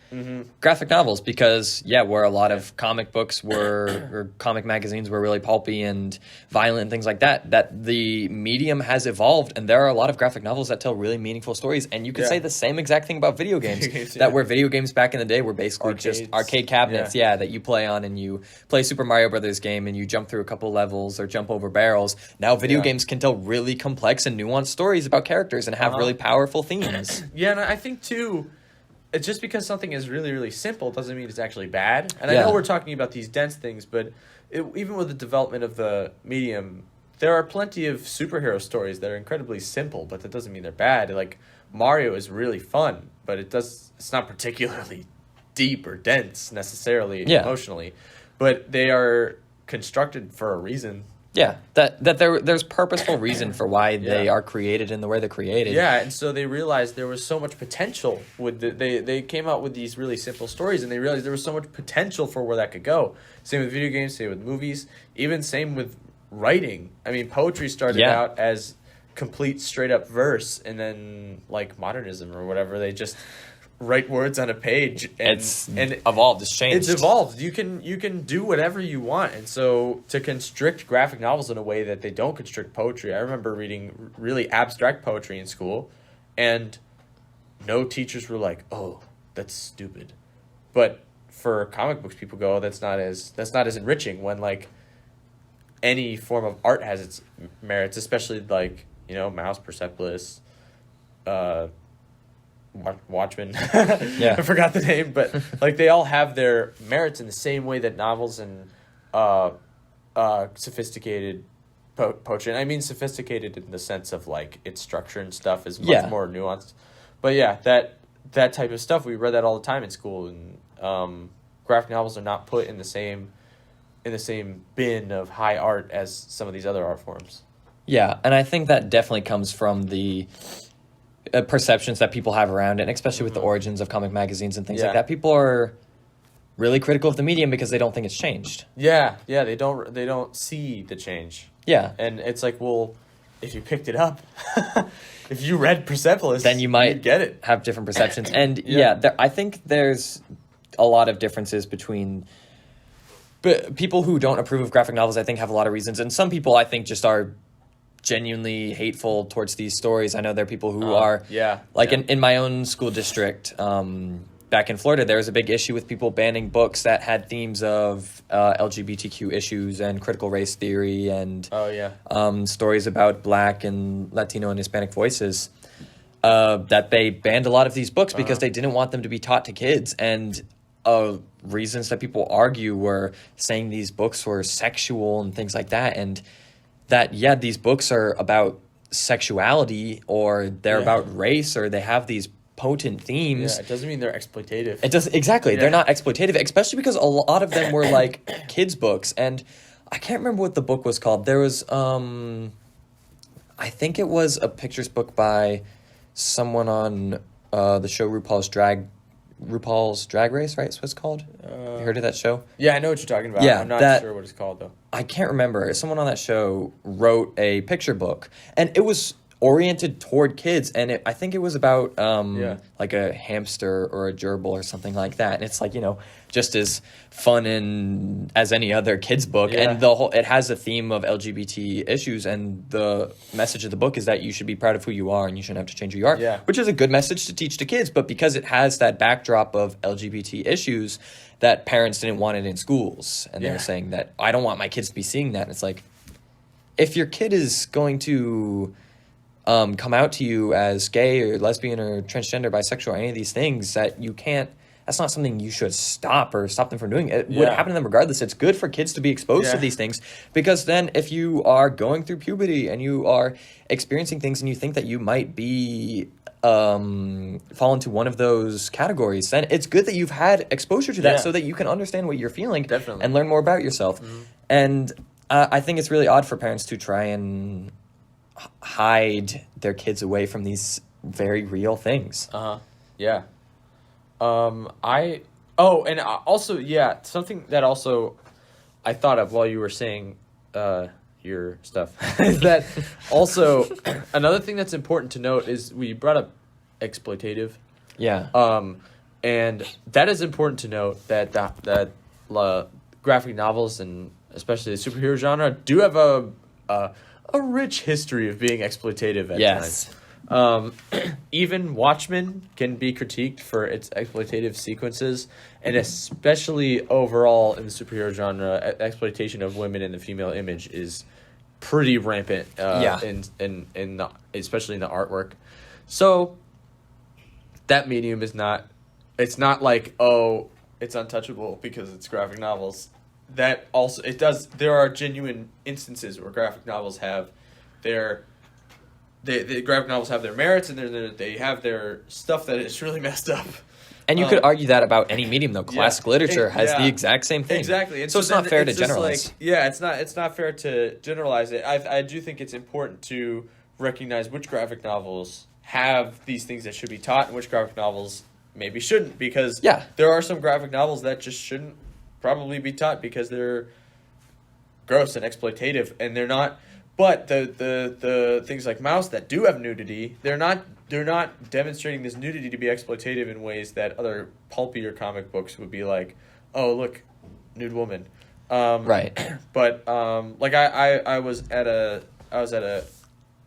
graphic novels because, where a lot of comic books were, or comic magazines were really pulpy and violent and things like that, that the medium has evolved and there are a lot of graphic novels that tell really meaningful stories. And you could say the same exact thing about video games, that where video games back in the day were basically just arcade cabinets, that you play on and you play Super Mario Brothers game and you jump through a couple levels or jump over barrels. Now video games can tell really complex and nuanced stories about characters and have really powerful themes. Yeah, and I think too, it's just because something is really, really simple doesn't mean it's actually bad. And I know we're talking about these dense things, but even with the development of the medium, there are plenty of superhero stories that are incredibly simple, but that doesn't mean they're bad. Like Mario is really fun, but it's not particularly deep or dense necessarily emotionally, but they are constructed for a reason. Yeah, there's purposeful reason for why they are created in the way they're created. Yeah, and so they realized there was so much potential with they came out with these really simple stories, and they realized there was so much potential for where that could go. Same with video games, same with movies, even same with writing. I mean, poetry started out as complete straight up verse, and then like modernism or whatever, they just write words on a page, and evolved. It's changed. It's evolved. You can do whatever you want, and so to constrict graphic novels in a way that they don't constrict poetry. I remember reading really abstract poetry in school, and no teachers were like, "Oh, that's stupid," but for comic books, people go, "Oh, that's not as enriching." When like any form of art has its merits, especially like Mouse, Persepolis, Watchmen. I forgot the name, but like they all have their merits in the same way that novels and sophisticated poetry, and I mean sophisticated in the sense of like its structure and stuff is much more nuanced. But that type of stuff, we read that all the time in school, and graphic novels are not put in the same bin of high art as some of these other art forms. Yeah, and I think that definitely comes from the perceptions that people have around it, and especially with the origins of comic magazines and things like that. People are really critical of the medium because they don't think it's changed. Yeah, they don't see the change. Yeah. And it's like, well, if you picked it up, if you read Persepolis, then you might get it. Have different perceptions. And I think there's a lot of differences between people who don't approve of graphic novels. I think have a lot of reasons, and some people I think just are genuinely hateful towards these stories. I know there are people who are in my own school district back in Florida, there was a big issue with people banning books that had themes of LGBTQ issues and critical race theory and stories about Black and Latino and Hispanic voices, that they banned a lot of these books because they didn't want them to be taught to kids. And reasons that people argue were saying these books were sexual and things like that, and that these books are about sexuality or they're about race or they have these potent themes. Yeah, it doesn't mean they're exploitative. It does exactly. Yeah. They're not exploitative, especially because a lot of them were like kids' books. And I can't remember what the book was called. There was I think it was a pictures book by someone on the show RuPaul's Drag Race, right? That's what it's called. You heard of that show? Yeah, I know what you're talking about. Yeah, I'm not sure what it's called, though. I can't remember. Someone on that show wrote a picture book, and it was oriented toward kids, and I think it was about like a hamster or a gerbil or something like that. And it's like, just as fun as any other kids book. Yeah. And it has a theme of LGBT issues, and the message of the book is that you should be proud of who you are and you shouldn't have to change who you are. Yeah. Which is a good message to teach to kids, but because it has that backdrop of LGBT issues, that parents didn't want it in schools. And they were saying that I don't want my kids to be seeing that. And it's like, if your kid is going to come out to you as gay or lesbian or transgender, bisexual, or any of these things, that you can't, that's not something you should stop them from doing. It would happen to them regardless. It's good for kids to be exposed to these things, because then if you are going through puberty and you are experiencing things and you think that you might be fall into one of those categories, then it's good that you've had exposure to that Yeah. so that you can understand what you're feeling Definitely. and learn more about yourself. And I think it's really odd for parents to try and hide their kids away from these very real things. Yeah. Something that also I thought of while you were saying your stuff is that also another thing that's important to note is we brought up exploitative. Yeah. And that is important to note that graphic novels and especially the superhero genre do have a rich history of being exploitative at Yes. times. Even Watchmen can be critiqued for its exploitative sequences, and especially overall in the superhero genre, exploitation of women in the female image is pretty rampant. In the, especially in the artwork. So that medium is not. It's not like, oh, it's untouchable because it's graphic novels. That also it does. There are genuine instances where graphic novels have their. The graphic novels have their merits, and they have their stuff that is really messed up. And you could argue that about any medium, though. Classic literature has the exact same thing. Exactly. And so it's not fair to just generalize. like, yeah, it's not fair to generalize it. I do think it's important to recognize which graphic novels have these things that should be taught and which graphic novels maybe shouldn't, because there are some graphic novels that just shouldn't probably be taught because they're gross and exploitative, and they're not. But the things like Mouse that do have nudity, they're not demonstrating this nudity to be exploitative in ways that other pulpier comic books would be like, oh, look, nude woman. Right. But like I was at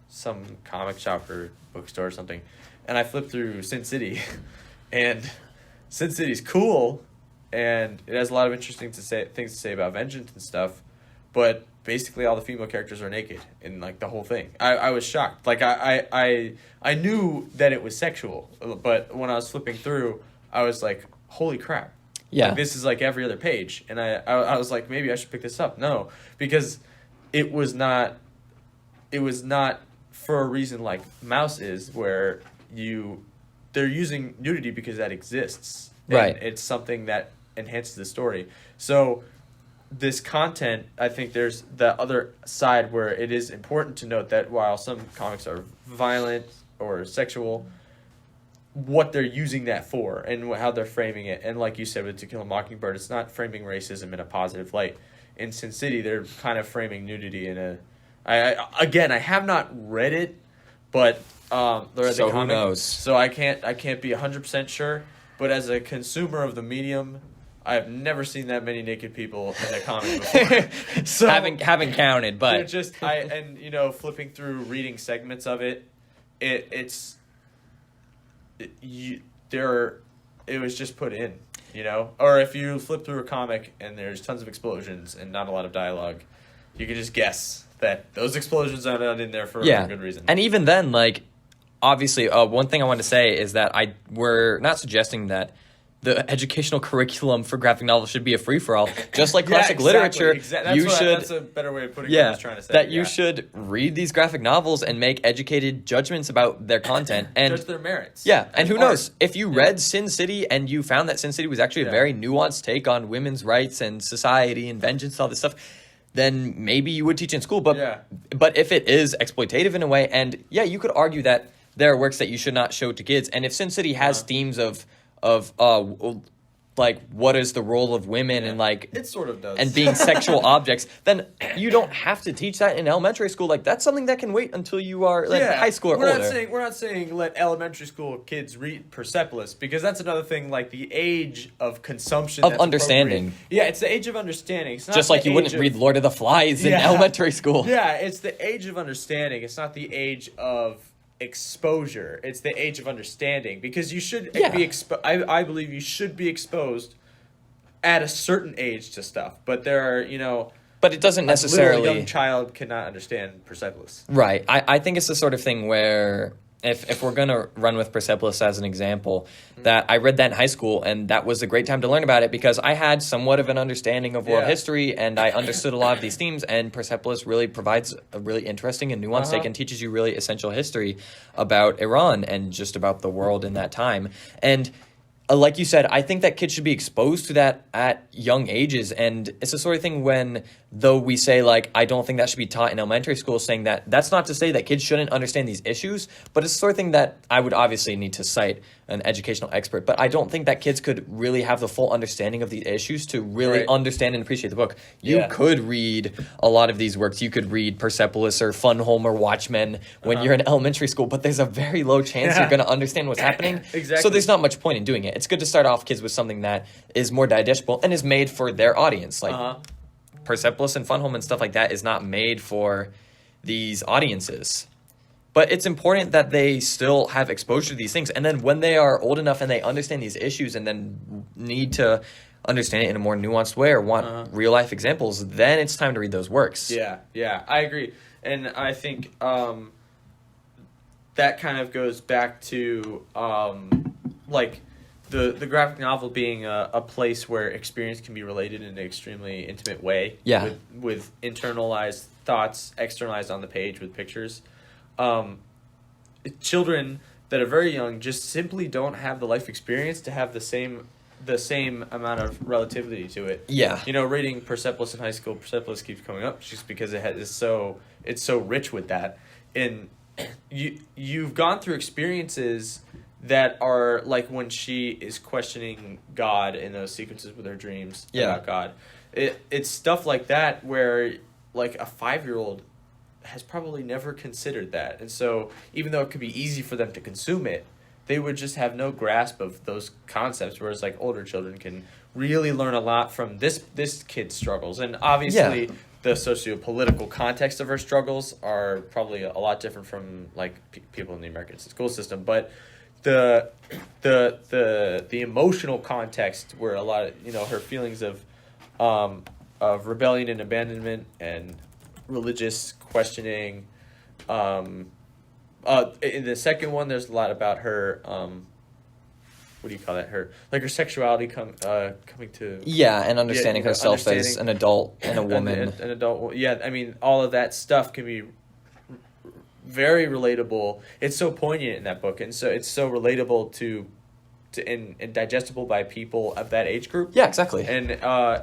some comic shop or bookstore or something, and I flipped through Sin City, and Sin City's cool, and it has a lot of interesting things to say about vengeance and stuff, but basically all the female characters are naked in like the whole thing. I was shocked. Like I knew that it was sexual, but when I was flipping through, I was like, holy crap. Yeah. Like, this is like every other page. And I was like, maybe I should pick this up. No, because it was not for a reason like Mouse is, where they're using nudity because that exists. And right. It's something that enhances the story. So this content, I think there's the other side where it is important to note that while some comics are violent or sexual, what they're using that for and how they're framing it. And like you said with To Kill a Mockingbird, it's not framing racism in a positive light. In Sin City, they're kind of framing nudity in a... I have not read it, but so who knows? So I can't be 100% sure. But as a consumer of the medium, I've never seen that many naked people in a comic before. So haven't counted, but just flipping through reading segments of it, it was just put in, or if you flip through a comic and there's tons of explosions and not a lot of dialogue, you can just guess that those explosions are not in there for a good reason. And even then, like, obviously, one thing I want to say is that we're not suggesting that the educational curriculum for graphic novels should be a free-for-all. Just like classic literature, that's a better way of putting what I was trying to say. That you should read these graphic novels and make educated judgments about their content. And judge their merits. Yeah, and who knows? If you read Sin City and you found that Sin City was actually a very nuanced take on women's rights and society and vengeance and all this stuff, then maybe you would teach in school. But if it is exploitative in a way, and you could argue that there are works that you should not show to kids. And if Sin City has themes of like what is the role of women and like it sort of does and being sexual objects, then you don't have to teach that in elementary school. Like that's something that can wait until you are high school or older. We're not saying let elementary school kids read Persepolis, because that's another thing, like the age of consumption of understanding. Yeah, it's the age of understanding. It's not just like you wouldn't read Lord of the Flies in elementary school. Yeah, it's the age of understanding. It's not the age of exposure. It's the age of understanding, because you should be I believe you should be exposed at a certain age to stuff, but there are but it doesn't necessarily a young child cannot understand Persepolis. Right. I think it's the sort of thing where if we're gonna run with Persepolis as an example, that I read that in high school, and that was a great time to learn about it because I had somewhat of an understanding of world history, and I understood a lot of these themes. And Persepolis really provides a really interesting and nuanced take and teaches you really essential history about Iran and just about the world in that time. And like you said, I think that kids should be exposed to that at young ages. And it's the sort of thing when, though we say, like, I don't think that should be taught in elementary school, saying that that's not to say that kids shouldn't understand these issues, but it's the sort of thing that I would obviously need to cite an educational expert. But I don't think that kids could really have the full understanding of these issues to really understand and appreciate the book. You could read a lot of these works. You could read Persepolis or Fun Home or Watchmen when you're in elementary school, but there's a very low chance you're going to understand what's happening. Exactly. So there's not much point in doing it. It's good to start off kids with something that is more digestible and is made for their audience. Like Persepolis and Fun Home and stuff like that is not made for these audiences. But it's important that they still have exposure to these things. And then when they are old enough and they understand these issues and then need to understand it in a more nuanced way or want real life examples, then it's time to read those works. Yeah, I agree. And I think that kind of goes back to like the graphic novel being a place where experience can be related in an extremely intimate way. Yeah. With internalized thoughts externalized on the page with pictures. Children that are very young just simply don't have the life experience to have the same amount of relativity to it. Yeah. You know, reading Persepolis in high school, Persepolis keeps coming up just because it's so rich with that. And you've gone through experiences that are like when she is questioning God in those sequences with her dreams about God. It's stuff like that where like a 5-year-old has probably never considered that. And so even though it could be easy for them to consume it, they would just have no grasp of those concepts, whereas like older children can really learn a lot from this kid's struggles. And obviously the socio-political context of her struggles are probably a lot different from like people in the American school system, but the emotional context where a lot of, you know, her feelings of rebellion and abandonment and religious questioning. In the second one, there's a lot about her. What do you call that? Her sexuality coming to and understanding herself as an adult and a woman. An adult. Yeah, I mean, all of that stuff can be very relatable. It's so poignant in that book, and so it's so relatable to and digestible by people of that age group. Yeah, exactly. And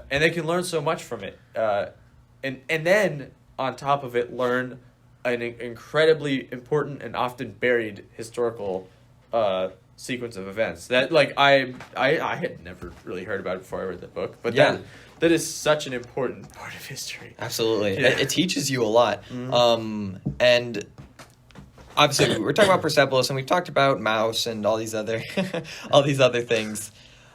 they can learn so much from it. And then on top of it, learn an incredibly important and often buried historical sequence of events that like I had never really heard about it before I read the book, but that is such an important part of history. Absolutely. It teaches you a lot. And obviously we're talking about Persepolis and we've talked about Mouse and all these other things.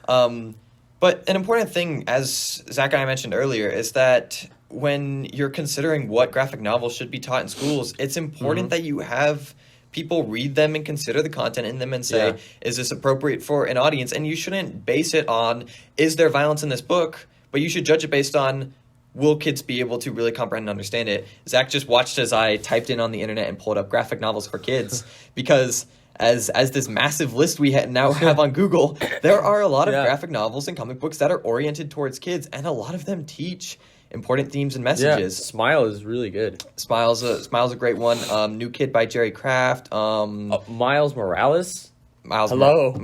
But an important thing, as Zach and I mentioned earlier, is that when you're considering what graphic novels should be taught in schools, it's important that you have people read them and consider the content in them and say, is this appropriate for an audience? And you shouldn't base it on, is there violence in this book? But you should judge it based on, will kids be able to really comprehend and understand it? Zach just watched as I typed in on the internet and pulled up graphic novels for kids because as this massive list we now have on Google, there are a lot of graphic novels and comic books that are oriented towards kids, and a lot of them teach important themes and messages. Yeah, Smile is really good. Smile's a great one. New Kid by Jerry Craft. Miles Morales. Miles Morales.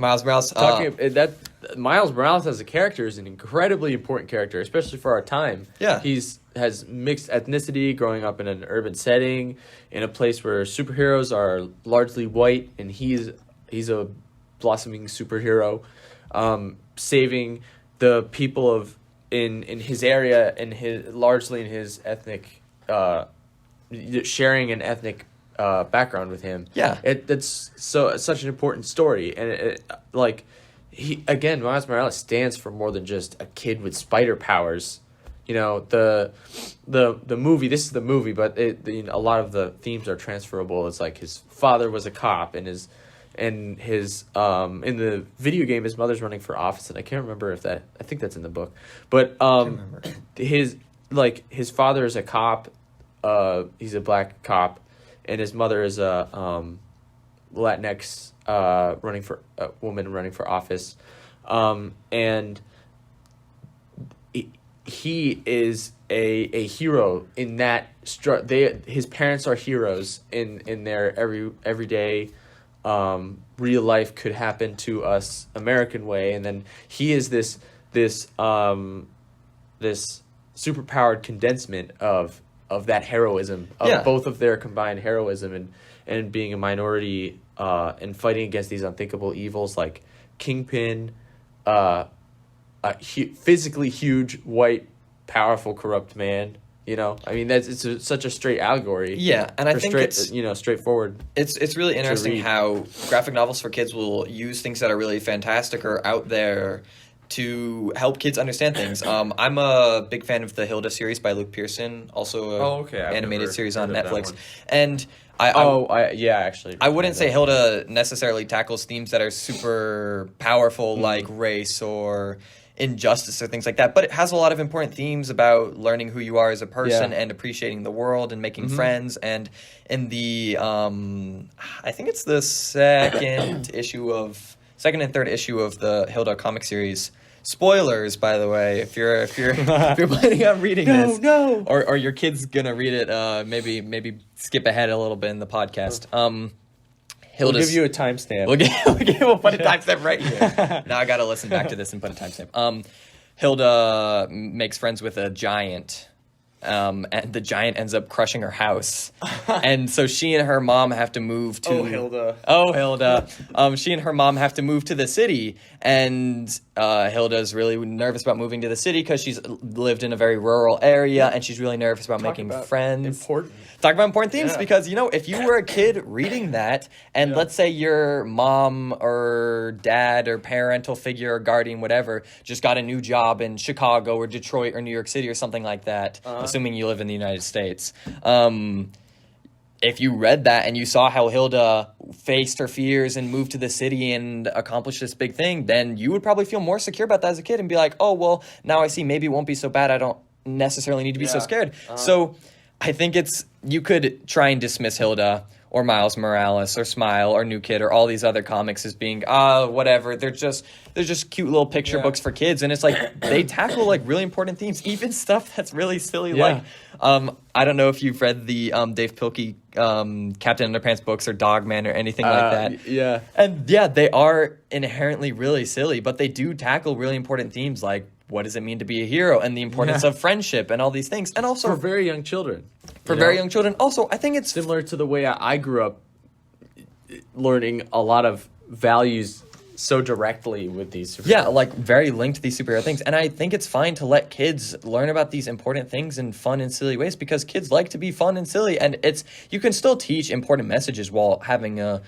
Miles Morales as a character is an incredibly important character, especially for our time. Yeah. Has mixed ethnicity, growing up in an urban setting, in a place where superheroes are largely white, and he's a blossoming superhero, saving the people in his area and largely in his ethnic, sharing an ethnic background with him. Yeah, it's such an important story, and Miles Morales stands for more than just a kid with spider powers. You know, the movie. This is the movie, but a lot of the themes are transferable. It's like his father was a cop, and his in the video game, his mother's running for office, and I can't remember if that. I think that's in the book, but his father is a cop. He's a black cop, and his mother is a Latinx woman running for office, and he is a hero in that his parents are heroes in their everyday real life could happen to us American way, and then he is this superpowered condensement of that heroism, of both of their combined heroism and being a minority and fighting against these unthinkable evils like Kingpin, physically huge, white, powerful, corrupt man. You know, I mean, such a straight allegory. Yeah, and I think it's straightforward. It's really interesting how graphic novels for kids will use things that are really fantastic or out there to help kids understand things. I'm a big fan of the Hilda series by Luke Pearson, also an animated series on Netflix, and actually, I wouldn't say Hilda necessarily tackles themes that are super powerful like race or injustice or things like that, but it has a lot of important themes about learning who you are as a person and appreciating the world and making friends. And in the I think it's the second and third issue of the Hilda comic series. Spoilers, by the way, if you're planning on reading this, or your kid's gonna read it, maybe skip ahead a little bit in the podcast. We'll give you a timestamp. We'll put a timestamp right here. Now I got to listen back to this and put a timestamp. Hilda makes friends with a giant, and the giant ends up crushing her house. And so she and her mom have to move to... Oh, Hilda. She and her mom have to move to the city, and Hilda's really nervous about moving to the city because she's lived in a very rural area, and she's really nervous about making friends. Talk about important themes because, if you were a kid reading that and let's say your mom or dad or parental figure or guardian, whatever, just got a new job in Chicago or Detroit or New York City or something like that, assuming you live in the United States. If you read that and you saw how Hilda faced her fears and moved to the city and accomplished this big thing, then you would probably feel more secure about that as a kid and be like, oh, well, now I see maybe it won't be so bad. I don't necessarily need to be so scared. So I think you could try and dismiss Hilda or Miles Morales or Smile or New Kid or all these other comics as being whatever. They're just cute little picture books for kids, and it's like they tackle like really important themes, even stuff that's really silly. Like I don't know if you've read the Dave Pilkey Captain Underpants books or Dogman or anything like that. And they are inherently really silly, but they do tackle really important themes like what does it mean to be a hero and the importance of friendship and all these things. And also for very young children. Young children. Also, I think it's similar to the way I grew up learning a lot of values so directly with these superhero. Yeah, like very linked to these superhero things. And I think it's fine to let kids learn about these important things in fun and silly ways because kids like to be fun and silly, and you can still teach important messages while having a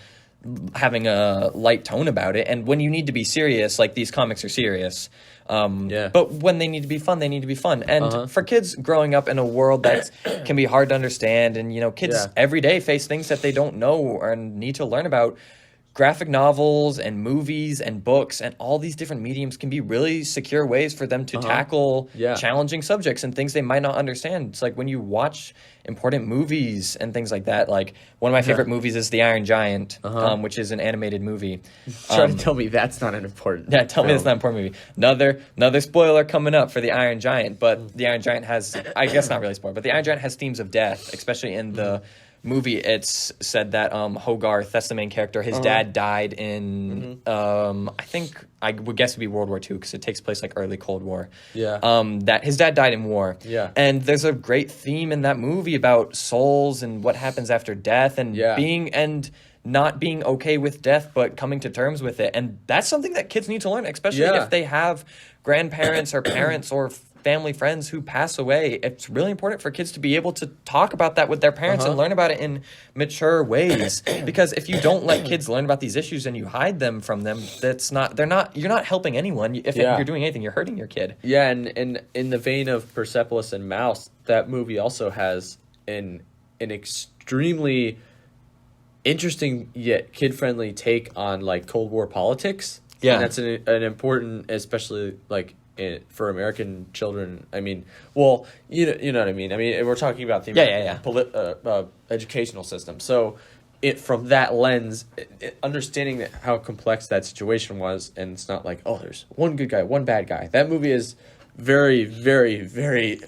light tone about it. And when you need to be serious, like these comics are serious. But when they need to be fun, they need to be fun. And for kids growing up in a world that can be hard to understand, and kids every day face things that they don't know and need to learn about, graphic novels and movies and books and all these different mediums can be really secure ways for them to tackle challenging subjects and things they might not understand. It's like when you watch important movies and things like that. Like one of my favorite movies is The Iron Giant, which is an animated movie. Try to tell me that's not an important me that's not an important movie. Another spoiler coming up for The Iron Giant, but The Iron Giant has, I guess not really spoiler, but The Iron Giant has themes of death, especially in the movie. It's said that Hogarth, that's the main character, his dad died in I think I would guess it'd be World War II because it takes place like early Cold War. That his dad died in war. And there's a great theme in that movie about souls and what happens after death and being and not being okay with death but coming to terms with it. And that's something that kids need to learn, especially if they have grandparents or parents or family friends who pass away. It's really important for kids to be able to talk about that with their parents and learn about it in mature ways. Because if you don't let kids learn about these issues and you hide them from them, you're not helping anyone. If you're doing anything, you're hurting your kid. Yeah, and in the vein of Persepolis and Mouse, that movie also has an extremely interesting yet kid-friendly take on like Cold War politics. And that's an important, especially like for American children. I mean, well, you know what I mean. I mean, we're talking about the American educational system. So it from that lens, understanding that how complex that situation was, and it's not like, oh, there's one good guy, one bad guy. That movie is very, very, very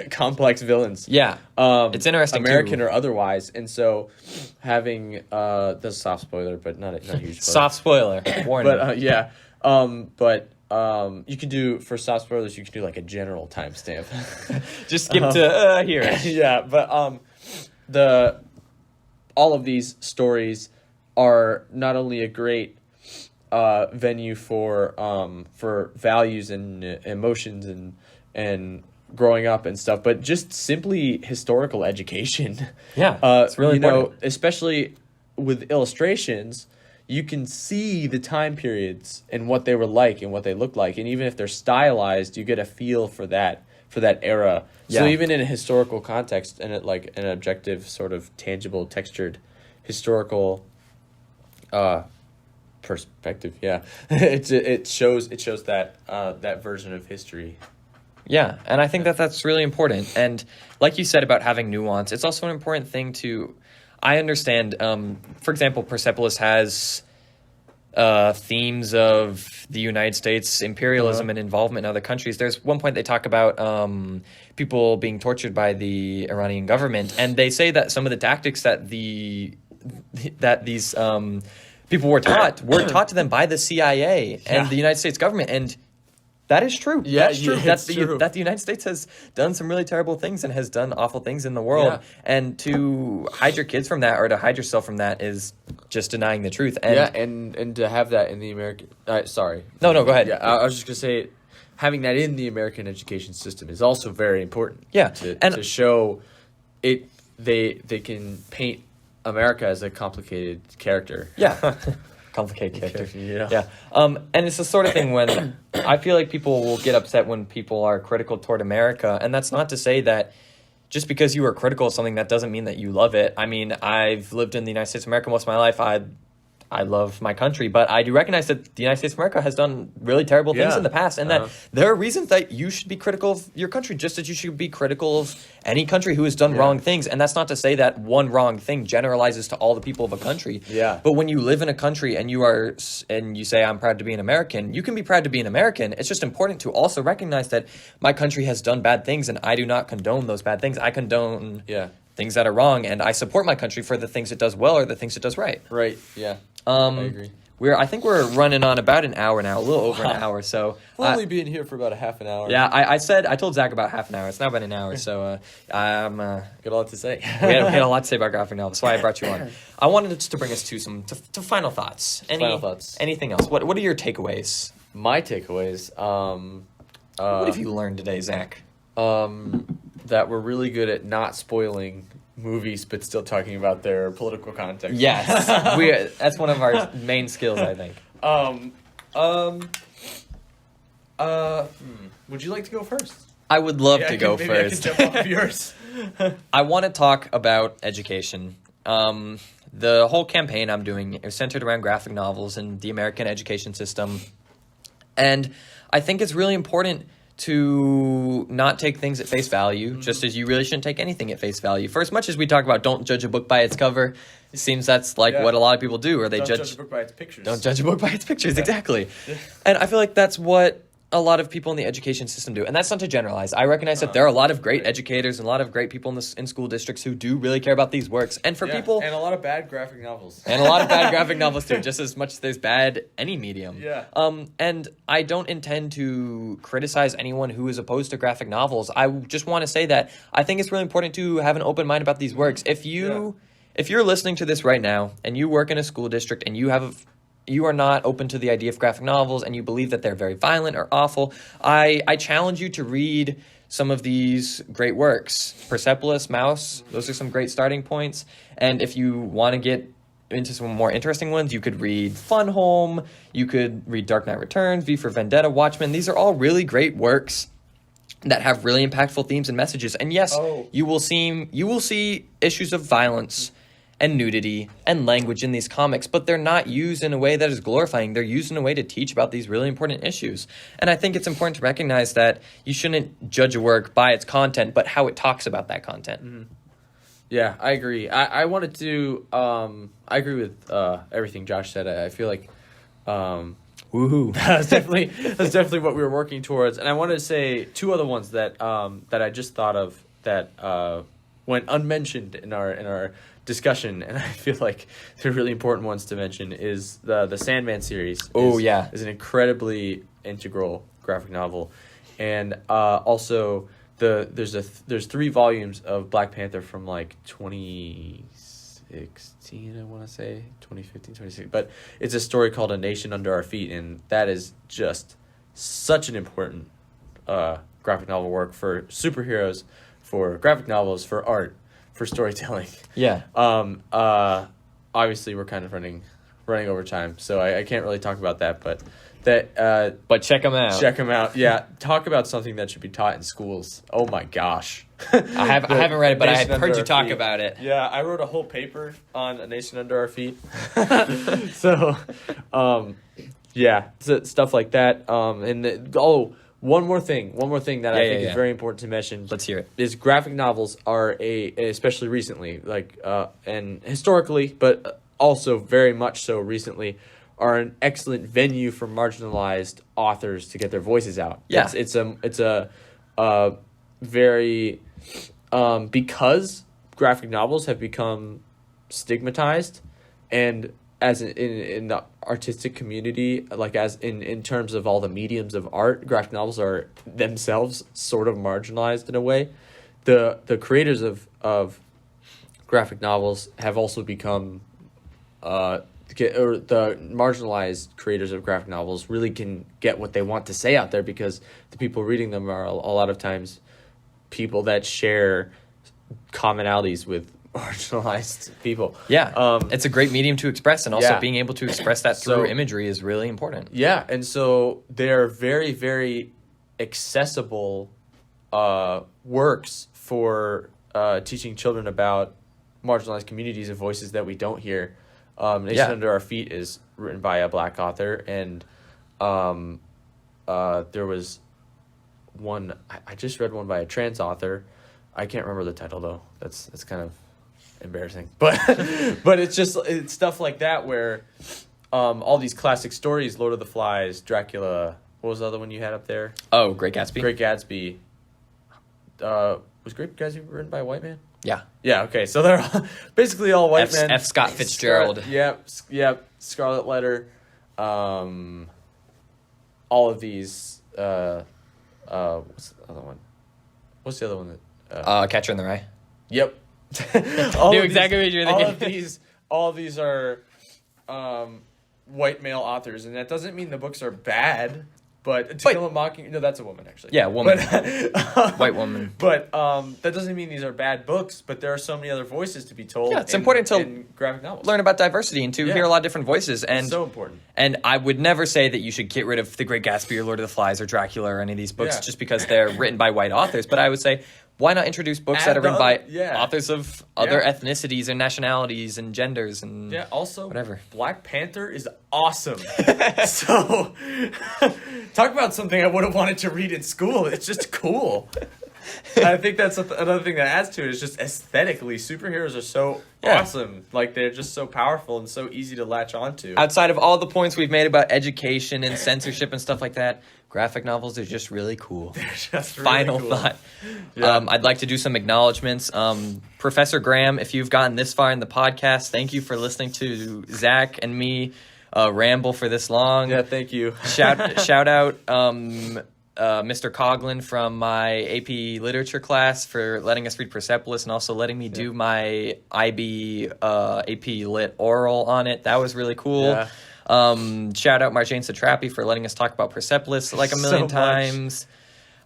complex villains. Yeah, it's interesting, American too. or otherwise. And so having that's a soft spoiler, but not a huge spoiler. Soft spoiler. Warning. But you can do, for soft spoilers, you can do like a general timestamp. Just skip to here. Yeah, but all of these stories are not only a great venue for values and emotions and growing up and stuff, but just simply historical education. Yeah, it's really important. Especially with illustrations, you can see the time periods and what they were like and what they looked like, and even if they're stylized, you get a feel for that era. Yeah. So even in a historical context and like an objective, sort of tangible, textured, historical perspective, yeah, it shows that version of history. Yeah, and I think that's really important. And like you said about having nuance, it's also an important thing to... I understand, for example, Persepolis has themes of the United States imperialism and involvement in other countries. There's one point they talk about people being tortured by the Iranian government, and they say that some of the tactics that these people were taught to them by the CIA and the United States government, and that is true. Yeah, that's true. it's true. That the United States has done some really terrible things and has done awful things in the world. Yeah. And to hide your kids from that or to hide yourself from that is just denying the truth. And and to have that in the American... sorry. No, go ahead. Yeah, I was just going to say, having that in the American education system is also very important. Yeah. To show it, they can paint America as a complicated character. Yeah. Complicated character. Yeah. And it's the sort of thing when I feel like people will get upset when people are critical toward America. And that's not to say that just because you are critical of something, that doesn't mean that you love it. I mean, I've lived in the United States of America most of my life. I love my country, but I do recognize that the United States of America has done really terrible things in the past, and that there are reasons that you should be critical of your country, just as you should be critical of any country who has done wrong things. And that's not to say that one wrong thing generalizes to all the people of a country. Yeah. But when you live in a country and you say, I'm proud to be an American, you can be proud to be an American. It's just important to also recognize that my country has done bad things, and I do not condone those bad things. I condone things that are wrong, and I support my country for the things it does well or the things it does right. Right, yeah. I agree. I think we're running on about an hour now, a little over an hour. So we'll only be in here for about a half an hour. Yeah, I told Zach about half an hour. It's now been an hour, so I'm got a lot to say. we had a lot to say about graphic novels. That's why I brought you on. I wanted to bring us to some final thoughts. Final thoughts. Anything else? What are your takeaways? My takeaways. What have you learned today, Zach? That we're really good at not spoiling movies, but still talking about their political context. Yes, that's one of our main skills, I think. Would you like to go first? I would love to go first. I can jump off yours. I want to talk about education. The whole campaign I'm doing is centered around graphic novels and the American education system, and I think it's really important to not take things at face value, just as you really shouldn't take anything at face value. For as much as we talk about don't judge a book by its cover, it seems that's what a lot of people do, or they don't judge a book by its pictures. Don't judge a book by its pictures, exactly. And I feel like that's what a lot of people in the education system do. And that's not to generalize. I recognize that there are a lot of great educators and a lot of great people in school districts who do really care about these works. And for people... And a lot of bad graphic novels. And a lot of bad graphic novels too, just as much as there's bad any medium. Yeah. And I don't intend to criticize anyone who is opposed to graphic novels. I just want to say that I think it's really important to have an open mind about these works. If you're listening to this right now and you work in a school district and you are not open to the idea of graphic novels and you believe that they're very violent or awful, I challenge you to read some of these great works. Persepolis, Mouse, those are some great starting points. And if you want to get into some more interesting ones, you could read Fun Home, you could read Dark Knight Returns, V for Vendetta, Watchmen. These are all really great works that have really impactful themes and messages. And yes, you will see issues of violence and nudity and language in these comics, but they're not used in a way that is glorifying. They're used in a way to teach about these really important issues. And I think it's important to recognize that you shouldn't judge a work by its content, but how it talks about that content. Yeah, I agree. I wanted to. I agree with everything Josh said. I feel like Woohoo! that's definitely what we were working towards. And I wanted to say two other ones that that I just thought of that went unmentioned in our discussion, and I feel like they're really important ones to mention. Is the Sandman series? Is an incredibly integral graphic novel, and also there's 3 volumes of Black Panther from like 2016, I want to say 2015, 2016, but it's a story called A Nation Under Our Feet, and that is just such an important graphic novel work for superheroes, for graphic novels, for art, for storytelling. Yeah. Obviously we're kind of running over time, so I can't really talk about that, but but check them out. Check them out. Yeah, talk about something that should be taught in schools. Oh my gosh. I haven't read it, but I had heard you talk about it. Yeah, I wrote a whole paper on A Nation Under Our Feet. So, yeah, so stuff like that. One more thing that I think is very important to mention. Let's hear it. Is graphic novels are especially recently, and historically, but also very much so recently, are an excellent venue for marginalized authors to get their voices out. Yeah. It's a very because graphic novels have become stigmatized, and as in the artistic community, like as in terms of all the mediums of art, graphic novels are themselves sort of marginalized in a way. The creators of graphic novels have also become the marginalized creators of graphic novels really can get what they want to say out there, because the people reading them are a lot of times people that share commonalities with marginalized people. Yeah, it's a great medium to express, and also Yeah. being able to express that through imagery is really important. Yeah, and so they're very, very accessible works for teaching children about marginalized communities and voices that we don't hear. Nation Under Our Feet is written by a Black author, and there was one, I just read one by a trans author. I can't remember the title though. That's kind of embarrassing, but it's stuff like that where all these classic stories, Lord of the Flies, Dracula. What was the other one you had up there? Oh, Great Gatsby. Great Gatsby. Was Great Gatsby written by a white man? Yeah. Yeah. Okay. So they're basically all white men. F. Scott Fitzgerald. Yep. Scarlet Letter. All of these. What's the other one? What's the other one that? Catcher in the Rye. Yep. Knew exactly what you were thinking. All of these are white male authors, and that doesn't mean the books are bad. But To Kill a Mockingbird, no, that's a woman actually. Yeah, woman. But, white woman. But that doesn't mean these are bad books. But there are so many other voices to be told. Yeah, it's important to in graphic novels. Learn about diversity and to hear a lot of different voices. And it's so important. And I would never say that you should get rid of The Great Gatsby or Lord of the Flies or Dracula or any of these books just because they're written by white authors. But I would say, why not introduce books that are written by authors of other ethnicities and nationalities and genders and also whatever. Black Panther is awesome. So talk about something I would have wanted to read in school. It's just cool. I think that's another thing that adds to it is just aesthetically, superheroes are so awesome. Like, they're just so powerful and so easy to latch onto. Outside of all the points we've made about education and censorship and stuff like that, graphic novels are just really cool. They're just really Final cool. thought. Yeah. I'd like to do some acknowledgments. Professor Graham, if you've gotten this far in the podcast, thank you for listening to Zach and me ramble for this long. Yeah, thank you. Shout out Mr. Coughlin from my AP Literature class for letting us read Persepolis and also letting me do my IB AP Lit oral on it. That was really cool. Yeah. Shout out Marjane Satrapi for letting us talk about Persepolis like a million times.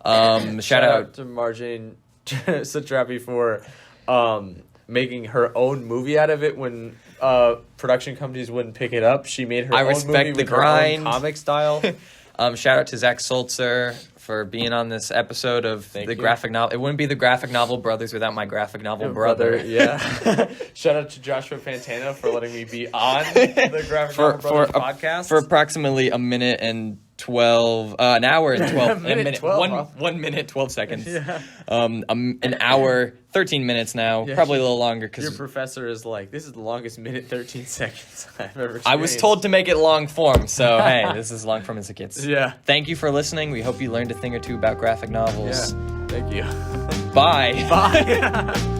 Shout out to Marjane Satrapi for making her own movie out of it when production companies wouldn't pick it up. She made her own movie with her own comic style. Shout out to Zach Soltzer for being on this episode of graphic novel. It wouldn't be the Graphic Novel Brothers without my graphic novel brother. Yeah. Shout out to Joshua Pantano for letting me be on the Graphic Novel Brothers podcast. For approximately a minute and 12 an hour and 12 minute 12, huh? 1 minute 12 seconds. Yeah. An hour 13 minutes now, Yeah. probably a little longer Your because professor is like, this is the longest minute 13 seconds I've ever experienced. I was told to make it long form, so hey, this is long form as it gets. Yeah. Thank you for listening. We hope you learned a thing or two about graphic novels. Yeah. Thank you. Bye. Bye.